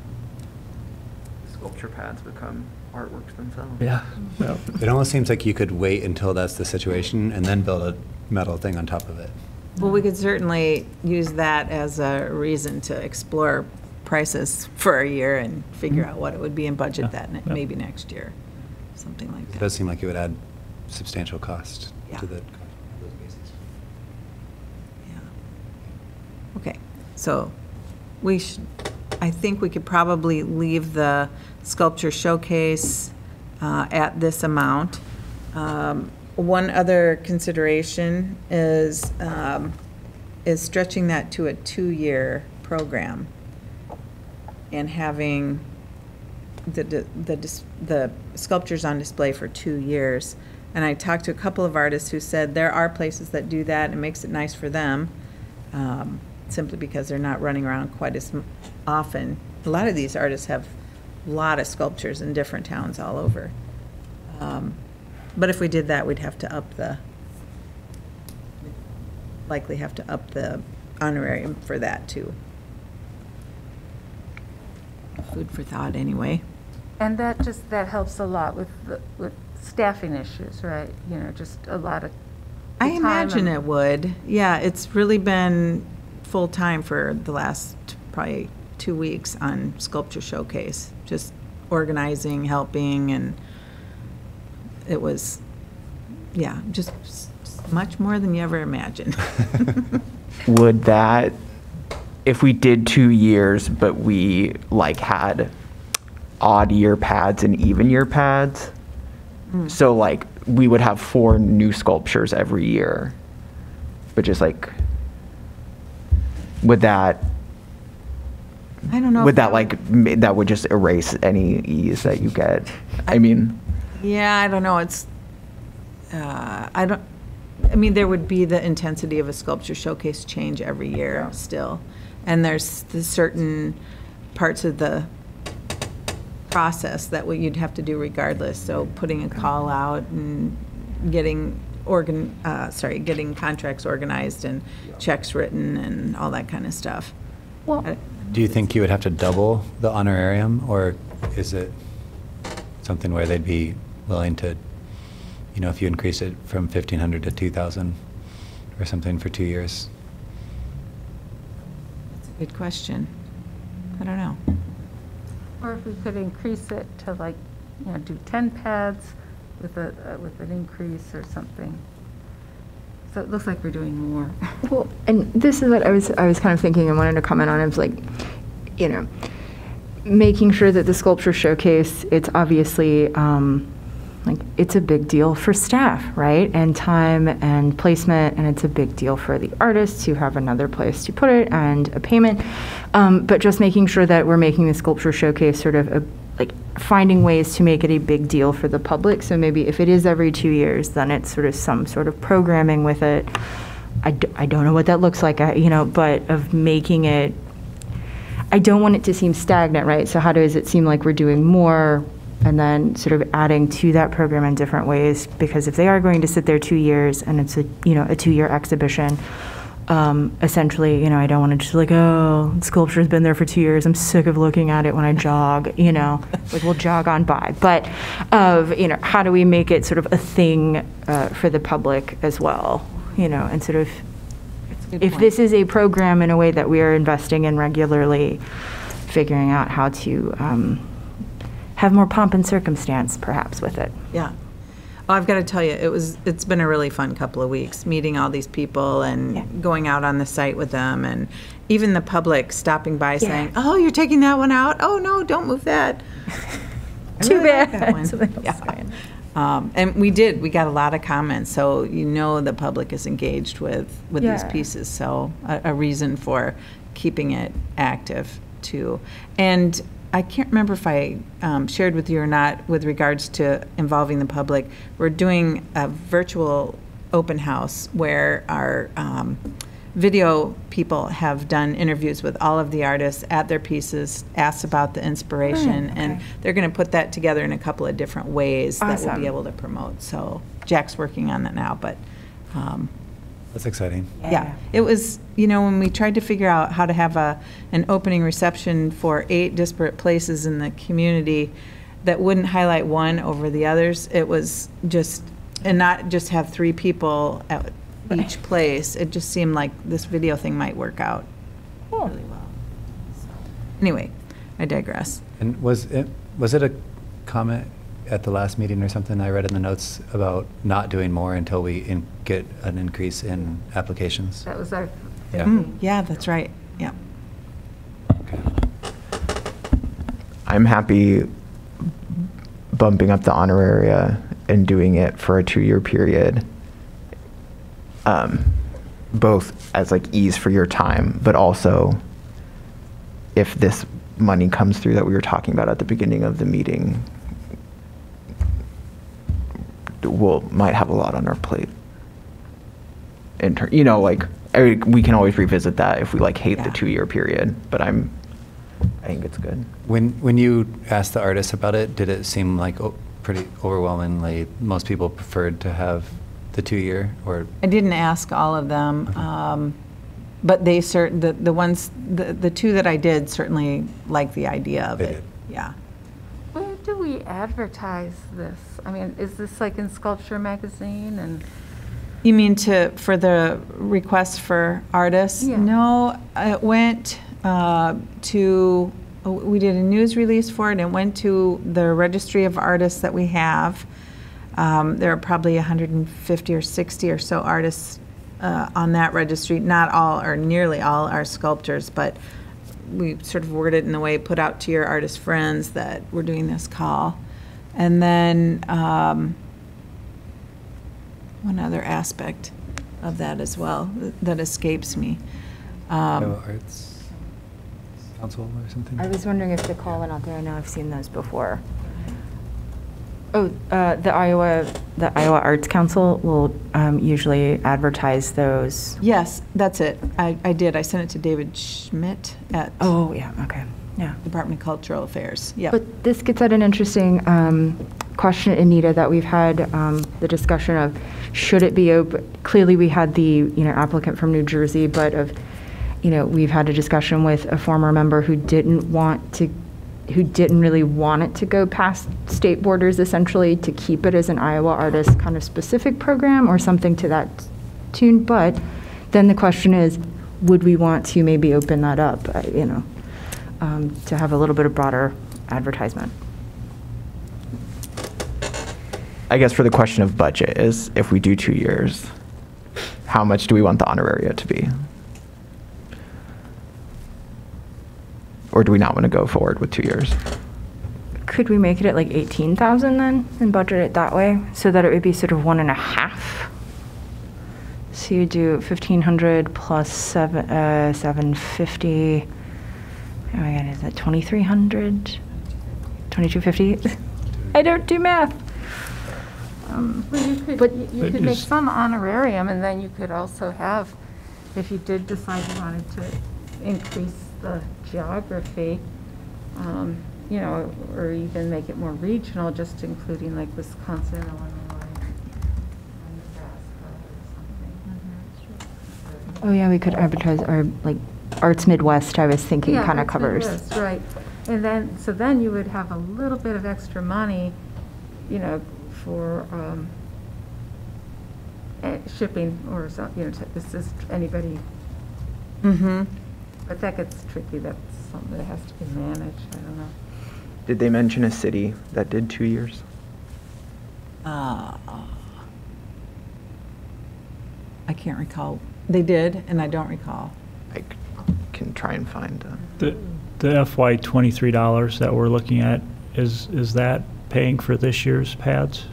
Sculpture pads become artworks themselves. Yeah. Yep. It almost seems like you could wait until that's the situation and then build a metal thing on top of it. Well, we could certainly use that as a reason to explore prices for a year and figure out what it would be and budget Yeah, that yeah. maybe next year, something like It that. does seem like it would add substantial cost Yeah. to those bases. Yeah. Okay, so I think we could probably leave the sculpture showcase at this amount. One other consideration is stretching that to a 2-year program and having the sculptures on display for 2 years. And I talked to a couple of artists who said there are places that do that. It makes it nice for them, simply because they're not running around quite as often. A lot of these artists have a lot of sculptures in different towns all over. But if we did that, we'd have to likely have to up the honorarium for that too. Food for thought, anyway. And that helps a lot with staffing issues, right? Just a lot of I time imagine and- it would. Yeah, it's really been full-time for the last probably 2 weeks on Sculpture Showcase, just organizing, helping, and it was, yeah, just much more than you ever imagined. Would that, if we did 2 years, but we had odd year pads and even year pads, so we would have 4 new sculptures every year, but just would that, I don't know. would if that that would just erase any ease that you get? I mean, Yeah, I don't know. It's, I mean, there would be the intensity of a sculpture showcase change every year still. And there's the certain parts of the process that you'd have to do regardless. So putting a call out and getting getting contracts organized and checks written and all that kind of stuff. Well, Do you think you would have to double the honorarium, or is it something where they'd be willing to, if you increase it from 1,500 to 2,000 or something for 2 years? That's a good question. I don't know. Or if we could increase it to do 10 pads with an increase or something. So it looks like we're doing more. well, and this is what I was kind of thinking and wanted to comment on. It's making sure that the sculpture showcase, it's obviously like, it's a big deal for staff, right? And time and placement, and it's a big deal for the artists to have another place to put it and a payment. But just making sure that we're making the sculpture showcase sort of like finding ways to make it a big deal for the public. So maybe if it is every 2 years, then it's sort of some sort of programming with it. I don't know what that looks like, but of making it, I don't want it to seem stagnant, right? So how does it seem like we're doing more and then sort of adding to that program in different ways? Because if they are going to sit there 2 years and it's a 2-year exhibition, essentially, I don't want to just like, oh, sculpture's been there for 2 years. I'm sick of looking at it when I jog, like we'll jog on by. But how do we make it sort of a thing for the public as well, and sort of, if this is a program in a way that we are investing in regularly, figuring out how to have more pomp and circumstance perhaps with it. Yeah. Well, I've got to tell you, it's been a really fun couple of weeks, meeting all these people and going out on the site with them, and even the public stopping by saying, oh, you're taking that one out? Oh, no, don't move that. Too bad. That one. And we got a lot of comments, so the public is engaged with these pieces, so a reason for keeping it active too. And I can't remember if I shared with you or not with regards to involving the public. We're doing a virtual open house where our video people have done interviews with all of the artists at their pieces, asked about the inspiration, and they're going to put that together in a couple of different ways that we'll be able to promote. So Jack's working on that now, but That's exciting. yeah, it was, when we tried to figure out how to have an opening reception for 8 disparate places in the community that wouldn't highlight one over the others, it was just, and not just have 3 people at each place, it just seemed like this video thing might work out really well. So, anyway, I digress. And was it a comment at the last meeting or something I read in the notes about not doing more until we get an increase in applications? That was our. Yeah. Yeah, that's right. Yeah. Okay. I'm happy bumping up the honoraria and doing it for a 2-year period, both as like ease for your time, but also if this money comes through that we were talking about at the beginning of the meeting, might have a lot on our plate. We can always revisit that if we hate the 2-year period, but I think it's good. When you asked the artists about it, did it seem like pretty overwhelmingly most people preferred to have the 2-year, or? I didn't ask all of them, but they the 2 that I did certainly liked the idea of it. Yeah. Where do we advertise this? I mean, is this like in Sculpture Magazine and? You mean for the request for artists? Yeah. No, it went we did a news release for it, and it went to the registry of artists that we have. There are probably 150 or 60 or so artists on that registry. Not all, or nearly all, are sculptors, but we sort of worded it in the way, put out to your artist friends that we're doing this call. And then one other aspect of that as well that escapes me. Arts Council or something? I was wondering if the call went out there. I know I've seen those before. Oh, the Iowa Arts Council will usually advertise those. Yes, that's it. I did. I sent it to David Schmidt at Oh, yeah, okay, yeah. Department of Cultural Affairs. Yeah. But this gets at an interesting question, Anita, that we've had the discussion of should it be open. Clearly, we had the applicant from New Jersey, but we've had a discussion with a former member who didn't really want it to go past state borders, essentially, to keep it as an Iowa artist kind of specific program or something to that tune. But then the question is, would we want to maybe open that up, to have a little bit of broader advertisement? I guess for the question of budget is, if we do 2 years, how much do we want the honoraria to be? Or do we not want to go forward with 2 years? Could we make it at like 18,000 then and budget it that way so that it would be sort of 1.5? So you do 1,500 plus 750. Oh my God, is that 2,300? 2,250? I don't do math. Well, you could, But- you could make some honorarium, and then you could also have, if you did decide you wanted to increase the geography, you know, or even make it more regional, just including like Wisconsin, Illinois, Nebraska or something. Oh yeah, we could advertise our like Arts Midwest. I was thinking Yeah, kind of that's covers. Midwest, right. And then, so then you would have a little bit of extra money, you know, for shipping or something, you know, to assist anybody. Mm-hmm. But that gets tricky. That's something that has to be managed. I don't know. Did they mention a city that did 2 years? I can't recall. They did, and I don't recall. I can try and find. The FY '23 dollars that we're looking at, is that paying for this year's pads?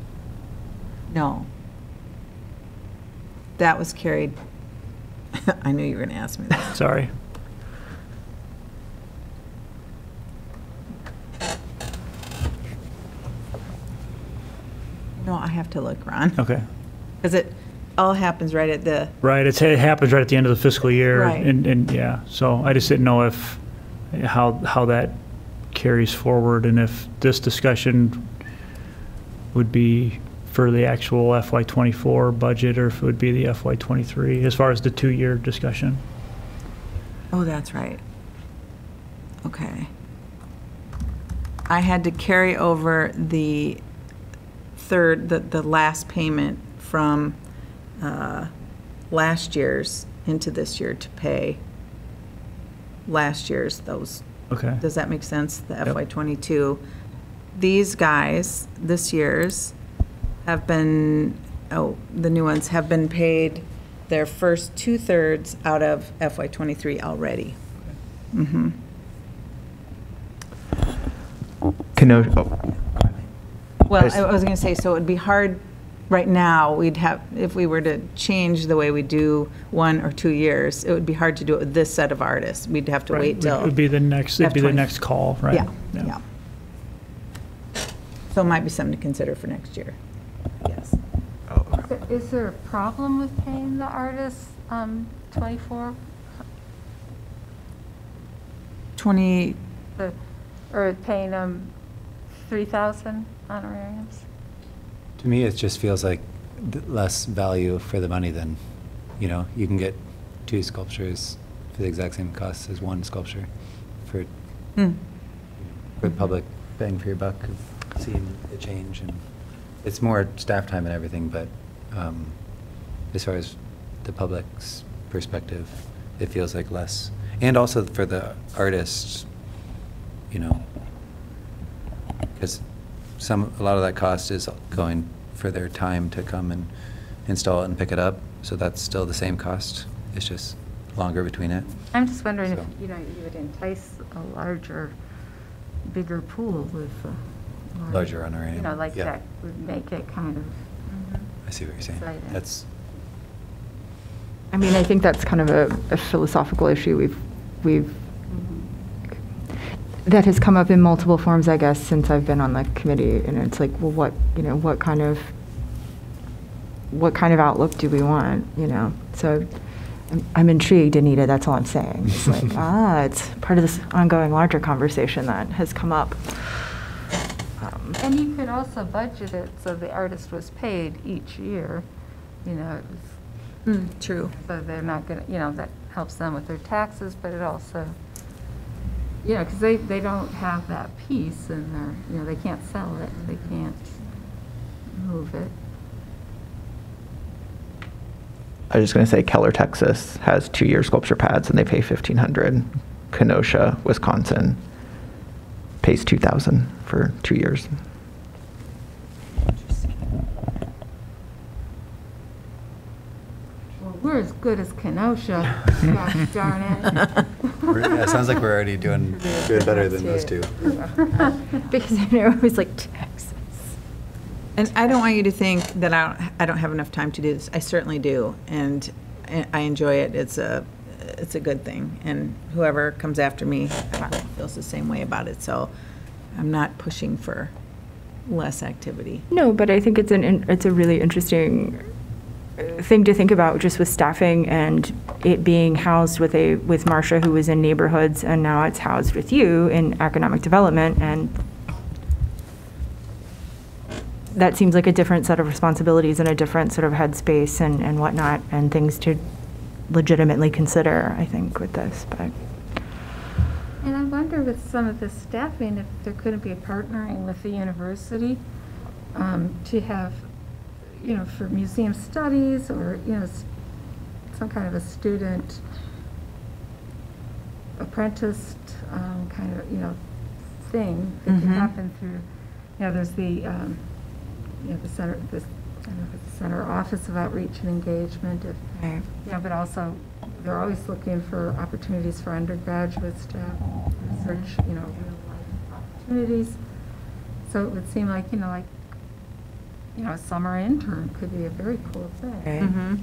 No. That was carried. I knew you were going to ask me that. Sorry. No, I have to look, Ron. Okay. Because it all happens right at the, Right, it happens right at the end of the fiscal year. Right. And yeah, so I just didn't know if, how that carries forward and if this discussion would be for the actual FY '24 budget or if it would be the FY '23 as far as the 2-year discussion. oh, that's right. Okay. I had to carry over the the last payment from last year's into this year to pay last year's, those. Okay. Does that make sense? The Yep. FY '22. These guys, this year's, have been, the new ones have been paid their first 2/3 out of FY '23 already. Mm-hmm. Kenosha, oh, Well, Yes. I was going to say, so it'd be hard, right now, we'd have, if we were to change the way we do 1 or 2 years, it would be hard to do it with this set of artists. We'd have to Right. wait till. It would be the next, it'd be the F20. next call, right? Yeah, yeah. So it might be something to consider for next year. Yes. oh, okay. Is there a problem with paying the artists 24? 20, Or paying them 3,000 honorariums? To me, it just feels like less value for the money than, you know, you can get 2 sculptures for the exact same cost as 1 sculpture for hmm. the public bang for your buck of seeing a change. And it's more staff time and everything, but as far as the public's perspective, it feels like less. And also for the artists, you know, because a lot of that cost is going for their time to come and install it and pick it up. So that's still the same cost. It's just longer between it. I'm just wondering if, So- you know, you would entice a larger, bigger pool with Larger honorarium. You know, like Yeah. that would make it kind of. I see what you're saying. Exciting. That's, I mean, I think that's kind of a philosophical issue that has come up in multiple forms, I guess, since I've been on the committee. And it's like, well, what kind of outlook do we want, you know? So I'm intrigued, Anita, that's all I'm saying. It's like, it's part of this ongoing larger conversation that has come up. And you could also budget it so the artist was paid each year, you know, it was, True. so they're not gonna, you know, that helps them with their taxes, but it also, you know, because they don't have that piece and they're, you know, they can't sell it, they can't move it. I was just going to say Keller, Texas has 2-year sculpture pads and they pay $1,500. Kenosha, Wisconsin pays $2,000 for 2 years. Well, we're as good as Kenosha, gosh darn it. It sounds like we're already doing better than those two. Because I know it was like Texas. And I don't want you to think that I don't have enough time to do this. I certainly do, and I enjoy it. It's a good thing, and whoever comes after me feels the same way about it. So I'm not pushing for less activity. No, but I think it's a really interesting thing to think about, just with staffing and it being housed with Marcia, who was in neighborhoods, and now it's housed with you in economic development, and that seems like a different set of responsibilities and a different sort of headspace and whatnot, and things to legitimately consider, I think, with this. But And I wonder with some of the staffing, if there couldn't be a partnering with the university to have, for museum studies or, some kind of a student apprenticed kind of, thing that could happen through, there's the, the center, I don't know if it's the Center Office of Outreach and Engagement, right. but also they're always looking for opportunities for undergraduate staff, research, real life opportunities. So it would seem like, a summer intern could be a very cool thing.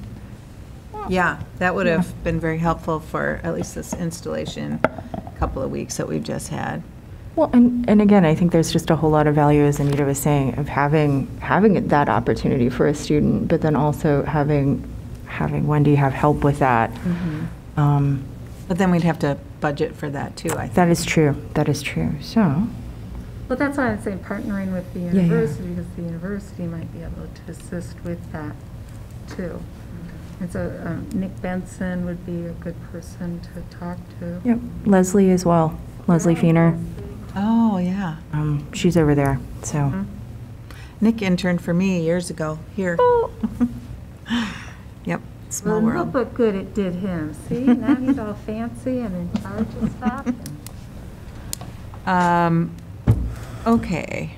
Right. Yeah, that would have been very helpful for at least this installation couple of weeks that we've just had. Well, and again, I think there's just a whole lot of value, as Anita was saying, of having that opportunity for a student, but then also having Wendy have help with that. But then we'd have to budget for that too, I think. That is true. That is true. So, Well, that's why I'm saying partnering with the university, because the university might be able to assist with that too. And so Nick Benson would be a good person to talk to. yep. Leslie as well. Leslie Feener. Oh, yeah. She's over there. So. Nick interned for me years ago here. Yep, small Well, world. look what good it did him. See, now he's all fancy and in charge of stuff. Okay.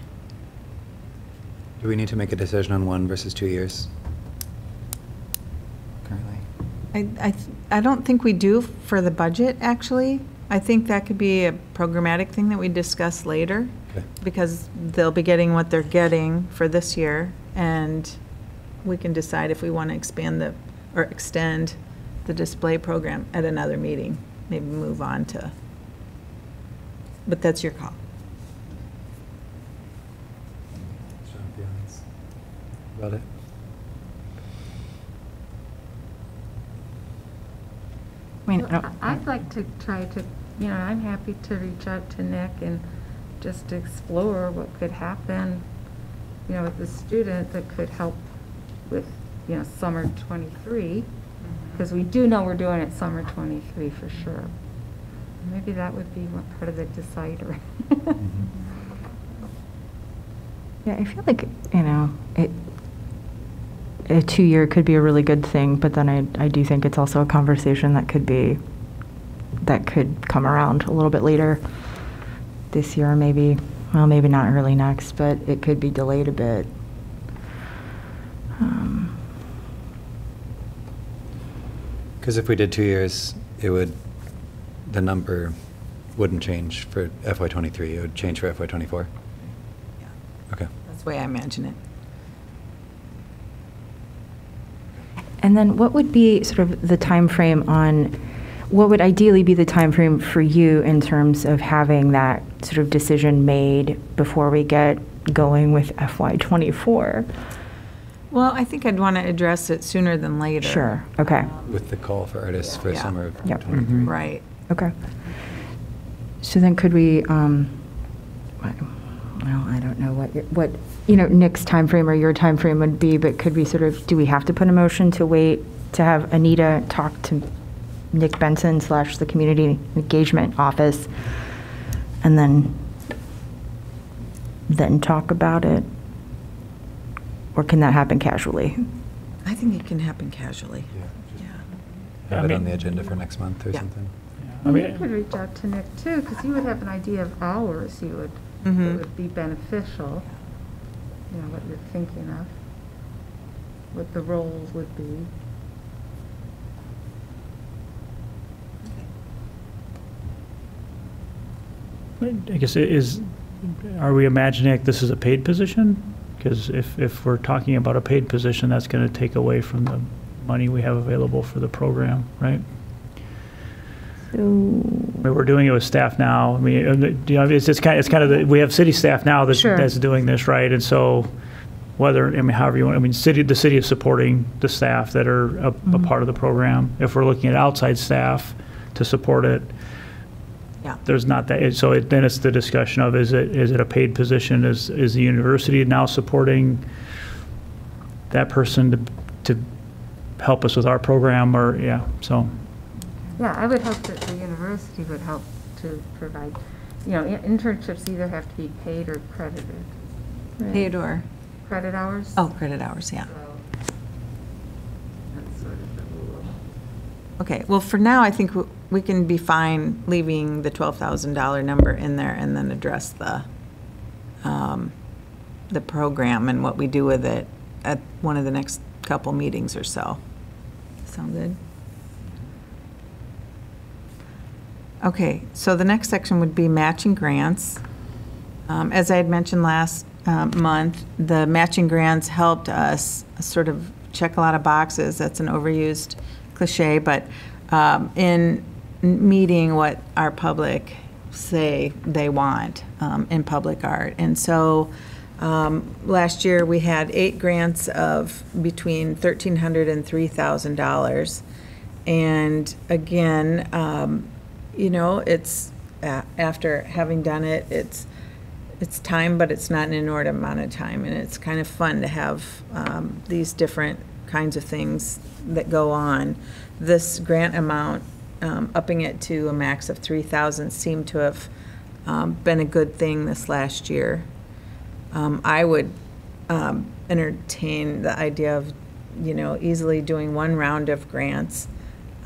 Do we need to make a decision on 1 versus 2 years currently? I don't think we do for the budget, actually. I think that could be a programmatic thing that we discuss later, Okay. because they'll be getting what they're getting for this year, and we can decide if we want to expand or extend the display program at another meeting, maybe move on to, but that's your call. Strong feelings about it? I mean, I don't- I'd like to try to, I'm happy to reach out to Nick and just explore what could happen, with the student that could help with, summer 23, because we do know we're doing it summer 23 for sure. Maybe that would be one part of the decider. Yeah, I feel like, a 2-year could be a really good thing, but then I do think it's also a conversation that could come around a little bit later this year, maybe. Well, maybe not early next, but it could be delayed a bit. Because if we did 2 years, the number wouldn't change for FY23. It would change for FY24. Yeah, Okay. that's the way I imagine it. And then what would be sort of the time frame on, what would ideally be the time frame for you in terms of having that sort of decision made before we get going with FY24? Well, I think I'd want to address it sooner than later. Sure, okay, With the call for artists for Yeah. summer of Yep. 23. Right. okay. So then could we, well, I don't know what Nick's timeframe or your timeframe would be, but could we do we have to put a motion to wait to have Anita talk to Nick Benson / the Community Engagement Office and then talk about it? Or can that happen casually? I think it can happen casually. Yeah. Yeah. Have I it on mean- the agenda for next month or Yeah. something. I You mean, could reach out to Nick too, because you would have an idea of hours that would be beneficial, what you're thinking of, what the role would be. I guess are we imagining like this is a paid position? Because if we're talking about a paid position, that's going to take away from the money we have available for the program, right? So, I mean, we're doing it with staff now. I mean, you know, it's kind of we have city staff now that's doing this, right? And so however you want, I mean, the city is supporting the staff that are a part of the program. If we're looking at outside staff to support it, Yeah. there's not that. So then it's the discussion of is it a paid position? Is the university now supporting that person to help us with our program, or so. Yeah, I would hope that the university would help to provide, internships either have to be paid or credited. right. Paid or, Credit hours? oh, credit hours, yeah. So that's sort of the rule. Okay, well, for now, I think we can be fine leaving the $12,000 number in there and then address the program and what we do with it at one of the next couple meetings or so. Sound good? Okay, so the next section would be matching grants. As I had mentioned last month, the matching grants helped us sort of check a lot of boxes. That's an overused cliche, but in meeting what our public say they want in public art. And so last year we had 8 grants of between $1,300 and $3,000. And again, it's after having done it, it's time, but it's not an inordinate amount of time, and it's kind of fun to have these different kinds of things that go on. This grant amount, upping it to a max of $3,000, seemed to have been a good thing this last year. I would entertain the idea of, easily doing one round of grants,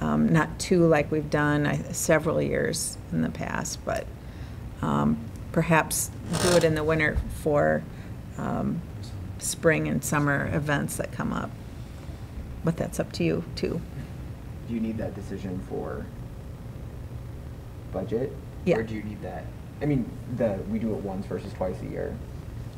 not 2 like we've done several years in the past, but perhaps do it in the winter for spring and summer events that come up. But that's up to you, too. Do you need that decision for budget? Yeah. Or do you need that, I mean, we do it once versus twice a year.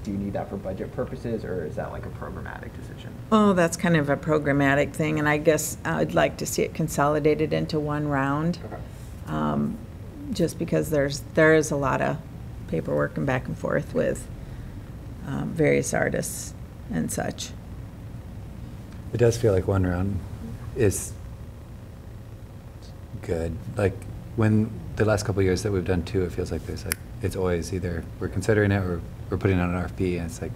Do you need that for budget purposes, or is that like a programmatic decision? Oh, that's kind of a programmatic thing, and I guess I'd like to see it consolidated into one round. Okay. Just because there is a lot of paperwork and back and forth with various artists and such. It does feel like one round is good. Like when the last couple of years that we've done 2, it feels like it's always either we're considering it or we're putting out an RFP, and it's like,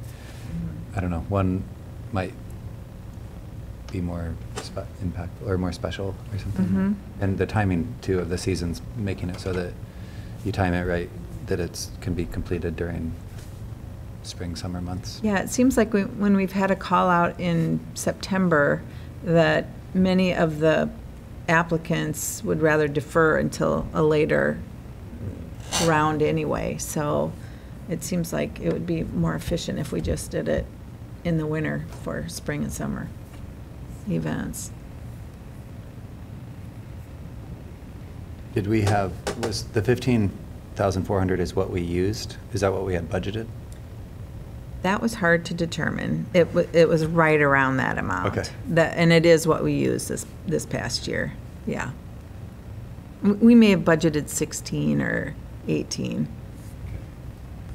I don't know, one might be more impactful or more special or something. And the timing too of the seasons, making it so that you time it right, that it can be completed during spring, summer months. Yeah, it seems like when we've had a call out in September, that many of the applicants would rather defer until a later round anyway. So it seems like it would be more efficient if we just did it in the winter for spring and summer events. Did we was the 15,400 is what we used? Is that what we had budgeted? That was hard to determine. It was right around that amount. Okay. And it is what we used this past year, yeah. We may have budgeted 16 or 18.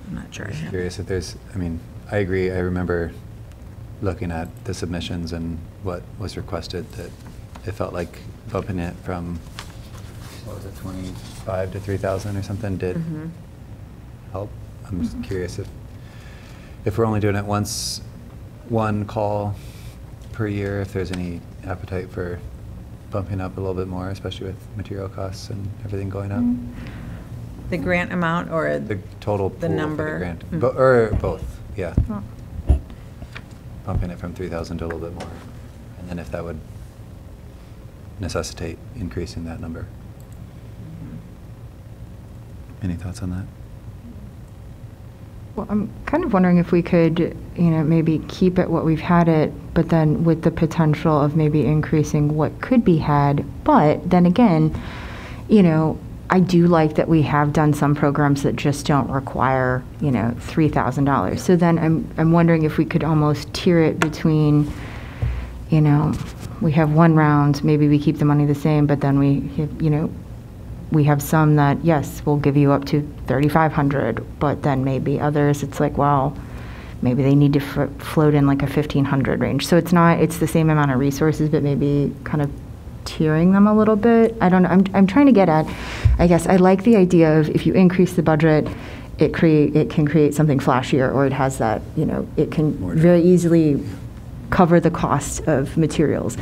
I'm not sure. I'm just curious if there's, I agree, I remember looking at the submissions and what was requested, that it felt like bumping it from, what was it, 25 to 3,000 or something did help. I'm just curious if we're only doing it one call per year, if there's any appetite for bumping up a little bit more, especially with material costs and everything going up. The grant amount or The total pool the number? for the grant, or both, yeah. Bumping it from 3,000 to a little bit more, and then if that would necessitate increasing that number. Any thoughts on that? Well, I'm kind of wondering if we could, maybe keep it what we've had it, but then with the potential of maybe increasing what could be had. But then again, I do like that we have done some programs that just don't require, $3,000. So then I'm wondering if we could almost tier it between, we have one round, maybe we keep the money the same, but then we have some that, yes, we'll give you up to 3,500, but then maybe others, it's like, well, maybe they need to float in like a 1,500 range. So it's the same amount of resources, but maybe kind of tiering them a little bit. I don't know. I'm trying to get at, I guess, I like the idea of if you increase the budget, it can create something flashier, or it has that, it can very easily cover the cost of materials.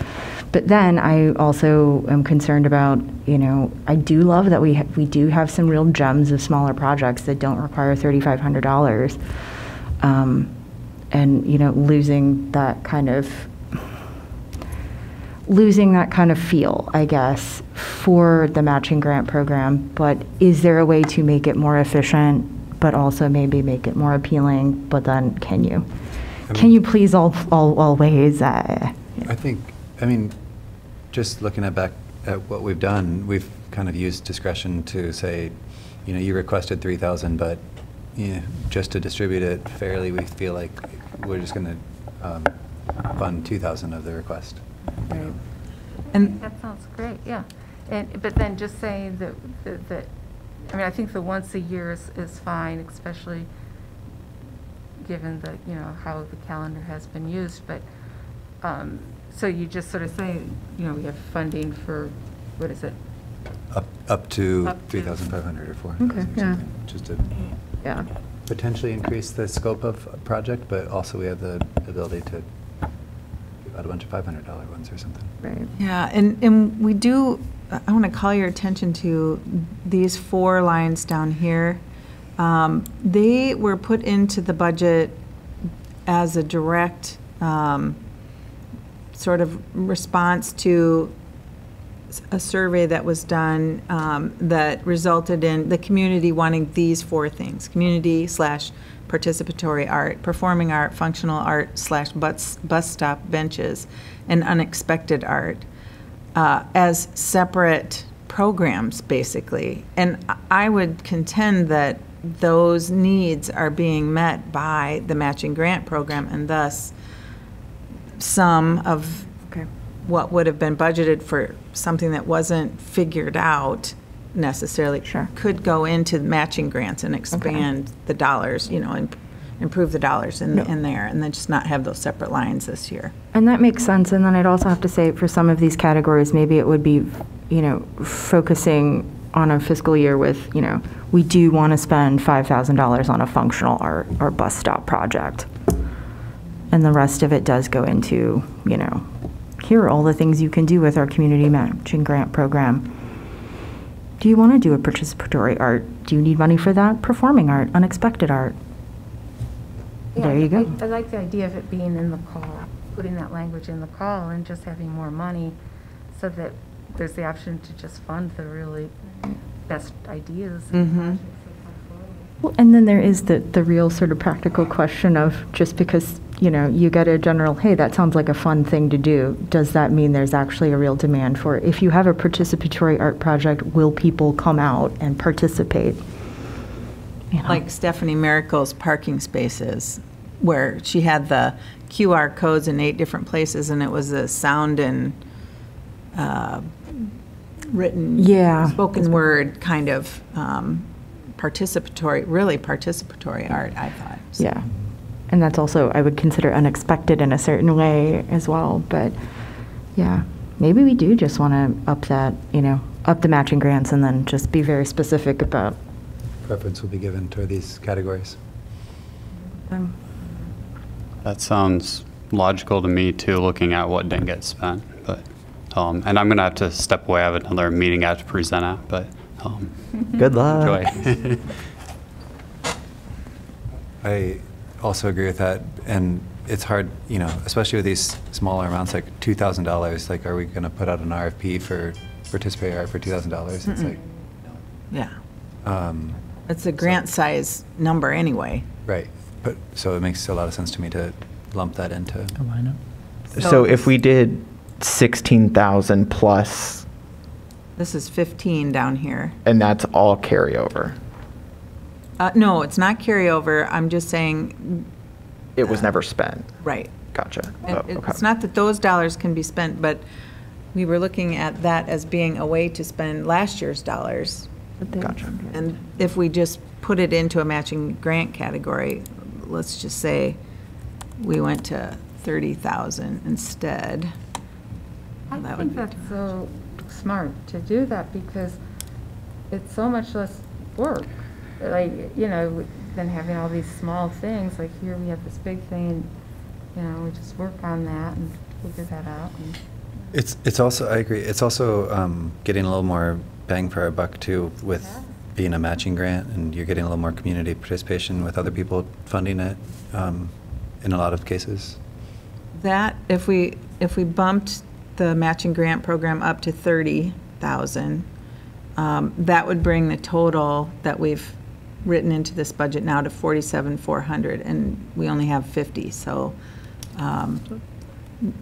But then I also am concerned about, I do love that we do have some real gems of smaller projects that don't require $3,500. And losing that kind of feel, I guess, for the matching grant program. But is there a way to make it more efficient, but also maybe make it more appealing? But then can you please all ways? I think, just looking back at what we've done, we've kind of used discretion to say, you requested 3,000, but just to distribute it fairly, we feel like we're just going to fund 2,000 of the request. Right. And That sounds great, yeah. But then just saying that, I think the once a year is fine, especially given the, how the calendar has been used. But, so you just sort of say, we have funding for, what is it? Up to 3,500 or 4,000 Okay, or yeah. something, just to Yeah. potentially increase the scope of a project, but also we have the ability to give out a bunch of $500 ones or something. Right. yeah, and we do, I want to call your attention to these 4 lines down here. They were put into the budget as a direct sort of response to a survey that was done that resulted in the community wanting these 4 things: community/participatory art, performing art, functional art/bus stop benches, and unexpected art as separate programs, basically. And I would contend that those needs are being met by the matching grant program, and thus some of what would have been budgeted for something that wasn't figured out necessarily could go into matching grants and expand the dollars, and improve the dollars in there, and then just not have those separate lines this year. And that makes sense. And then I'd also have to say, for some of these categories, maybe it would be, focusing on a fiscal year with, we do want to spend $5,000 on a functional art or bus stop project. And the rest of it does go into, here are all the things you can do with our community matching grant program. Do you want to do a participatory art? Do you need money for that? Performing art, unexpected art. Yeah, There you go. I like the idea of it being in the call, putting that language in the call and just having more money so that there's the option to just fund the really best ideas. And projects that come forward. Well, and then there is the real sort of practical question of, just because, you get a general, hey, that sounds like a fun thing to do, does that mean there's actually a real demand for it? If you have a participatory art project, will people come out and participate? Like Stephanie Miracle's parking spaces, where she had the QR codes in 8 different places, and it was a sound and written, spoken word kind of really participatory art, I thought. So. Yeah. And that's also, I would consider, unexpected in a certain way as well. But yeah, maybe we do just want to up that, up the matching grants, and then just be very specific about. Preference will be given to these categories. That sounds logical to me too, looking at what didn't get spent. But and I'm gonna have to step away. I have another meeting I have to present at. But Good luck. enjoy. I also agree with that, and it's hard, especially with these smaller amounts, like $2,000. Like, are we going to put out an RFP for participatory art for $2,000? It's like, Yeah. It's a grant size number anyway. right. But so it makes a lot of sense to me to lump that into. So if we did 16,000 plus This is 15 down here. And that's all carryover. No, it's not carryover. I'm just saying, It was never spent. right. Gotcha. And Oh, okay. it's not that those dollars can be spent, but we were looking at that as being a way to spend last year's dollars. Gotcha. And if we just put it into a matching grant category, let's just say we went to 30,000 instead. I That would think be that's so smart to do that because it's so much less work. Like, than having all these small things. Like here we have this big thing, and, we just work on that and figure that out. And It's also, I agree, it's also getting a little more bang for our buck too with being a matching grant, and you're getting a little more community participation with other people funding it in a lot of cases. That, if we bumped the matching grant program up to 30,000, that would bring the total that we've written into this budget now to 47,400, and we only have 50, so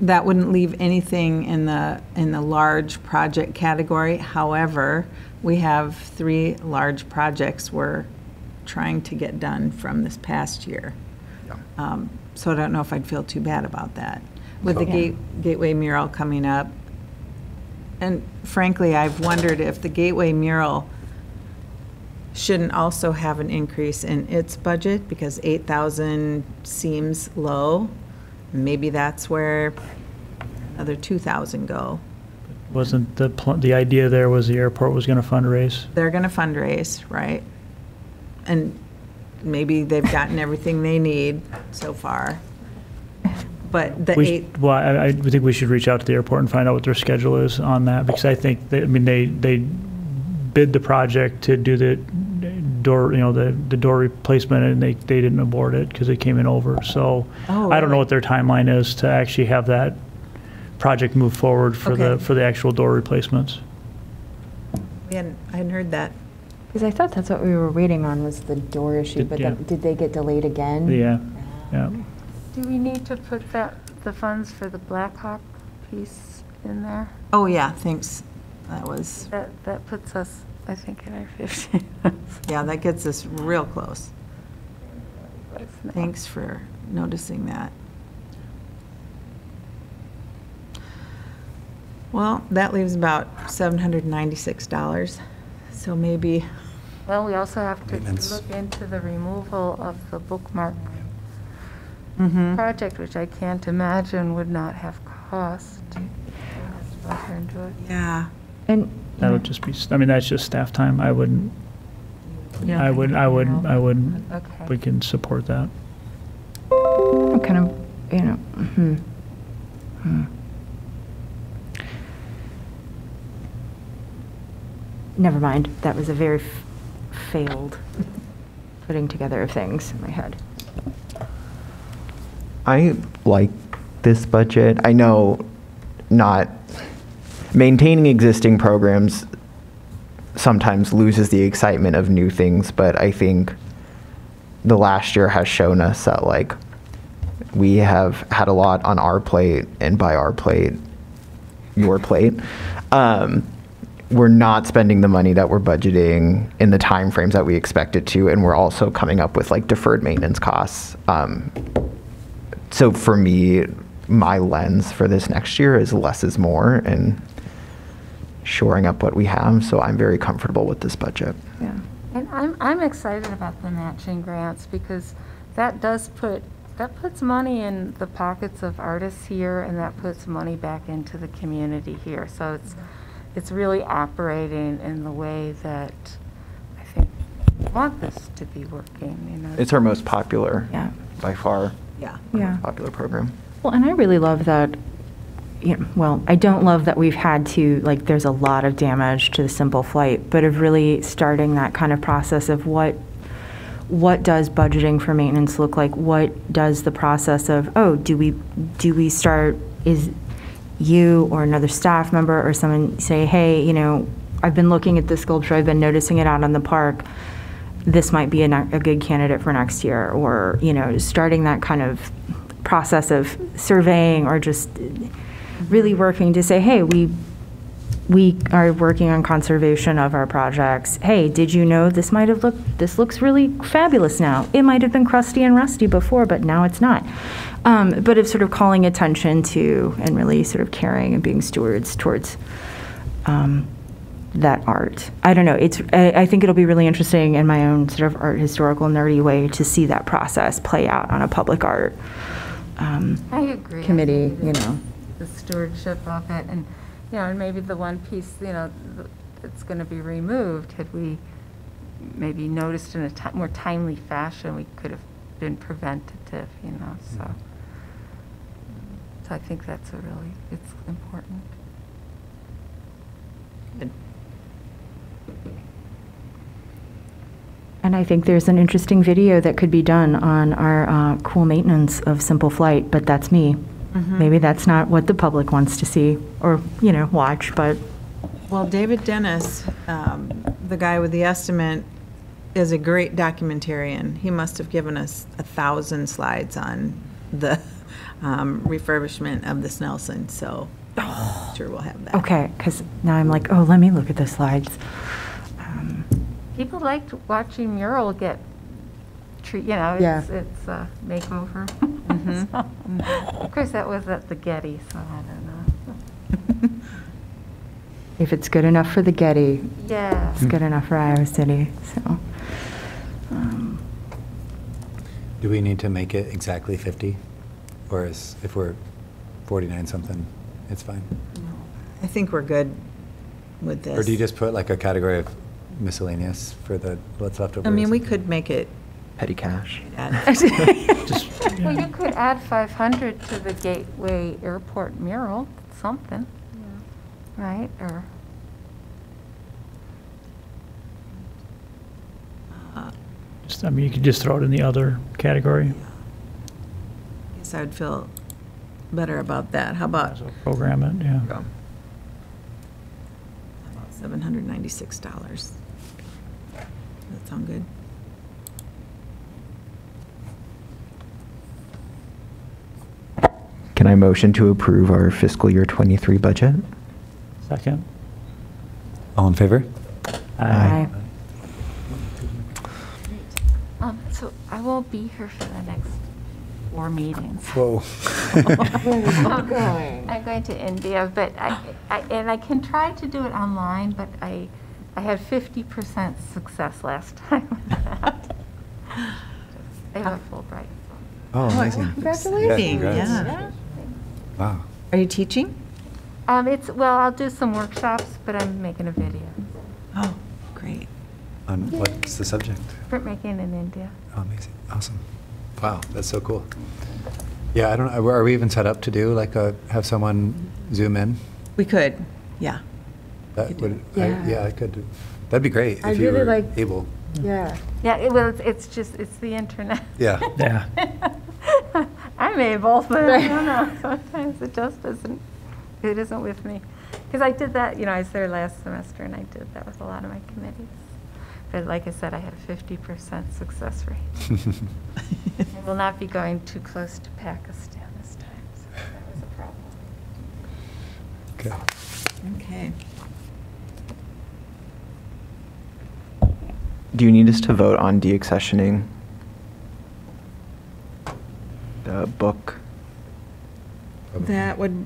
that wouldn't leave anything in the large project category. However, we have 3 large projects we're trying to get done from this past year. So I don't know if I'd feel too bad about that. With the Gateway mural coming up, and frankly, I've wondered if the Gateway mural shouldn't also have an increase in its budget, because 8,000 seems low. Maybe that's where another 2,000 go. Wasn't the idea there was the airport was going to fundraise? They're going to fundraise, right? And maybe they've gotten everything they need so far. But the 8, Well, I think we should reach out to the airport and find out what their schedule is on that, because I think, they bid the project to do the door, the door replacement, and they didn't award it because it came in over. So Oh, I don't know really? what their timeline is to actually have that project move forward for Okay. the actual door replacements. I hadn't heard that. Because I thought that's what we were waiting on, was the door issue, but Yeah. then, did they get delayed again? Yeah, yeah. do we need to put the funds for the Blackhawk piece in there? Oh, yeah, thanks. That was, That puts us, I think, in our 50. yeah, that gets us real close. Thanks for noticing that. Well, that leaves about $796. So maybe, Well, we also have to Maintenance. look into the removal of the bookmark mhm. project, which I can't imagine would not have cost. Look into it. Yeah. And, That would just be, that's just staff time. I wouldn't, I would, Okay. we can support that. I'm kind of, Never mind, that was a very failed putting together of things in my head. I like this budget. I know not maintaining existing programs sometimes loses the excitement of new things, but I think the last year has shown us that we have had a lot on our plate, and by our plate, your plate. We're not spending the money that we're budgeting in the timeframes that we expect it to, and we're also coming up with deferred maintenance costs. So for me, my lens for this next year is less is more and shoring up what we have. So I'm very comfortable with this budget. Yeah. And I'm excited about the matching grants because that puts money in the pockets of artists here, and that puts money back into the community here. So it's really operating in the way that I think we want this to be working. It's our most popular, Yeah. by far, Yeah. Yeah. popular program. Well, and I really love that, I don't love that we've had to, there's a lot of damage to the Simple Flight, but of really starting that kind of process of what does budgeting for maintenance look like? What does the process of, do we start, is you or another staff member or someone say, hey, I've been looking at this sculpture, I've been noticing it out on the park, this might be a good candidate for next year, or, starting that kind of process of surveying or just really working to say, hey, we are working on conservation of our projects. Hey, did you know this looks really fabulous now? It might have been crusty and rusty before, but now it's not. But of sort of calling attention to and really sort of caring and being stewards towards that art. I don't know. I think it'll be really interesting in my own sort of art historical nerdy way to see that process play out on a public art I agree. committee, I think you know. The stewardship of it, and, you know, and maybe the one piece, you know, that's going to be removed, had we maybe noticed in a more timely fashion, we could have been preventative, you know, so. So I think that's it's important. And I think there's an interesting video that could be done on our cool maintenance of Simple Flight, but that's me. Maybe that's not what the public wants to see or, you know, watch, but. Well, David Dennis, the guy with the estimate, is a great documentarian. He must have given us 1,000 slides on the refurbishment of the Snelson, so I'm sure we'll have that. Okay, because now I'm like, oh, let me look at the slides. People liked watching mural get you know, Yeah. it's a makeover. So, of course, that was at the Getty, so I don't know. If it's good enough for the Getty, Yeah. it's good enough for Iowa City, so. Do we need to make it exactly 50? Or if we're 49 something, it's fine? I think we're good with this. Or do you just put like a category of miscellaneous for what's left over? I mean, we could make it. Petty cash. Just, Well, you could add 500 to the Gateway Airport mural, something, right? Or I mean, you could just throw it in the other category. Guess I would feel better about that. How about Program it, yeah. $796? That sound good? Can I motion to approve our fiscal year 23 budget? Second? All in favor? Aye. so I won't be here for the next 4 meetings. Whoa. I'm going to India, but I can try to do it online, but I had 50% success last time with that. I have a Fulbright. Oh, amazing. Congratulations. Yeah, congrats. Yeah. Wow. Are you teaching? Well, I'll do some workshops, but I'm making a video. Oh, great. On what's the subject? Printmaking in India. Oh, amazing. Awesome. Wow, that's so cool. Yeah, I don't know. Are we even set up to do have someone zoom in? We could, yeah. That would, Yeah. I could. That'd be great I'd if you really were like- able. Yeah. Yeah, well, it's the internet. Yeah. Yeah. I'm able, but I don't know. Sometimes it just isn't. It isn't with me. Because I did that, I was there last semester, and I did that with a lot of my committees. But like I said, I had a 50% success rate. I will not be going too close to Pakistan this time, so that was a problem. Okay. Okay. Do you need us to vote on de-accessioning the book? Probably. That would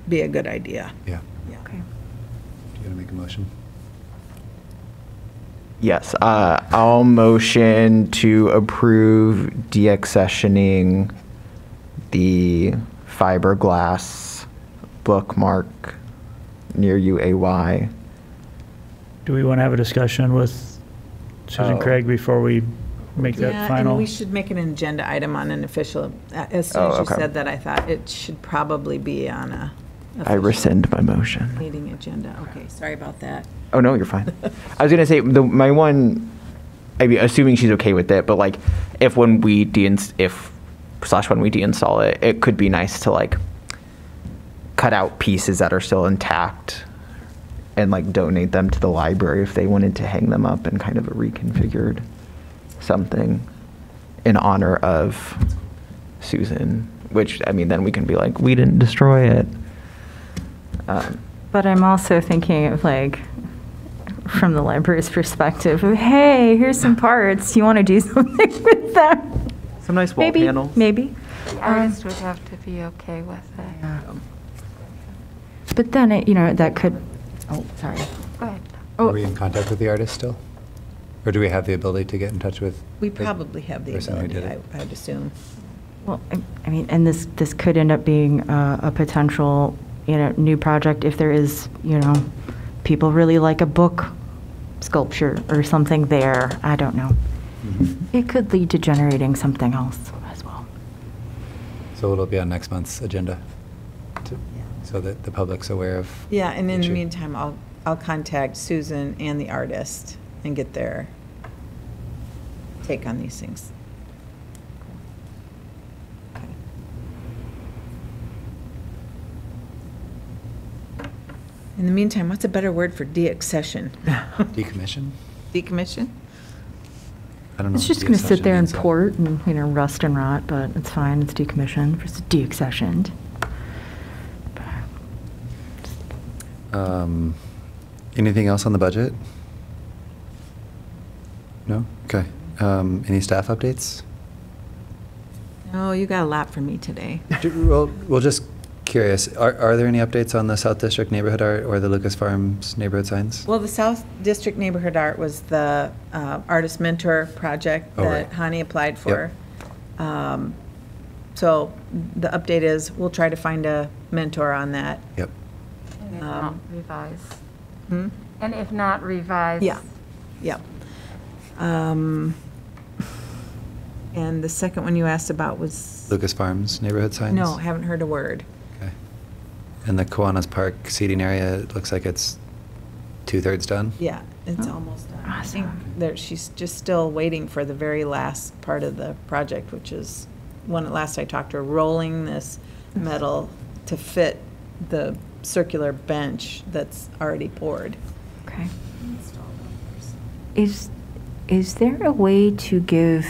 be a good idea. Yeah. Yeah. Okay. Do you want to make a motion? Yes, I'll motion to approve de-accessioning the fiberglass bookmark near UAY. Do we want to have a discussion with Susan Oh. Craig before we make that Yeah, final? and we should make an agenda item on an official, as soon as you okay. said that, I thought it should probably be on a. I official rescind my motion. Meeting agenda, okay, sorry about that. Oh, no, you're fine. I was going to say, my one, I mean, assuming she's okay with it, but like, when we deinstall it, it could be nice to like cut out pieces that are still intact and like donate them to the library if they wanted to hang them up in kind of a reconfigured something in honor of Susan, which, I mean, then we can be like, we didn't destroy it. But I'm also thinking of like, from the library's perspective, of, hey, here's some parts. You want to do something with them? Some nice wall Maybe, panels. maybe. The artist would have to be okay with it. But then it, that could. Oh, sorry. Go ahead. Oh. Are we in contact with the artist still? Or do we have the ability to get in touch with? We the probably have the person who ability, did it? I'd assume. Well, I mean, and this could end up being a potential, new project if there is, people really like a book sculpture or something there. I don't know. Mhm. It could lead to generating something else as well. So it'll be on next month's agenda, so that the public's aware of. Yeah, and in the issue. meantime, I'll contact Susan and the artist and get their take on these things. Okay. In the meantime, what's a better word for de-accession? Decommission? Decommission? I don't know. It's what just going to sit deaccession there and means yet. port and, rust and rot, but it's fine. It's decommissioned versus de-accessioned. Anything else on the budget? No? Okay. Any staff updates? Oh, you got a lot for me today. Well, just curious, are there any updates on the South District neighborhood art or the Lucas Farms neighborhood signs? Well, the South District Neighborhood Art was the Artist Mentor project Oh, that right. Hani applied for. So the update is, we'll try to find a mentor on that. Yep. And if not, revise. Hmm? And if not, revise. Yeah, yep. And the second one you asked about was? Lucas Farms neighborhood signs? No, haven't heard a word. Okay. And the Kiwanis Park seating area, it looks like it's 2/3 done? Yeah, it's Oh, almost done. I think awesome. there, she's just still waiting for the very last part of the project, which is, when at last I talked to her, rolling this metal to fit the circular bench that's already poured. Okay. Is there a way to give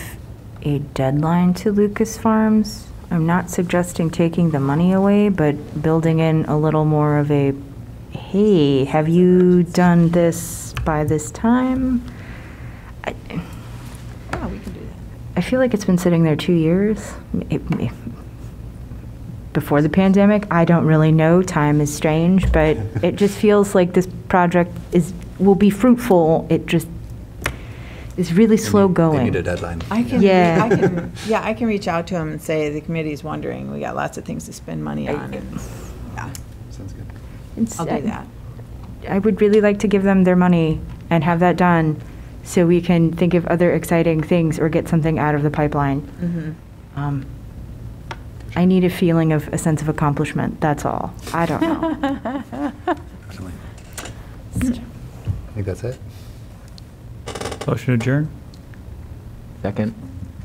a deadline to Lucas Farms? I'm not suggesting taking the money away, but building in a little more of a, hey, have you done this by this time? Oh, we can do that. I feel like it's been sitting there 2 years. Before the pandemic, I don't really know. Time is strange, but it just feels like this project will be fruitful. It just is really slow going. They need a deadline. I can, Yeah. I can reach out to him and say, the committee's wondering, we got lots of things to spend money on, and, yeah, Sounds good. I'll do that. I would really like to give them their money and have that done so we can think of other exciting things or get something out of the pipeline. Mhm. I need a feeling of a sense of accomplishment, that's all. I don't know. Definitely. I think that's it. Motion adjourned? Second.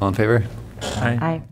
All in favor? Aye. I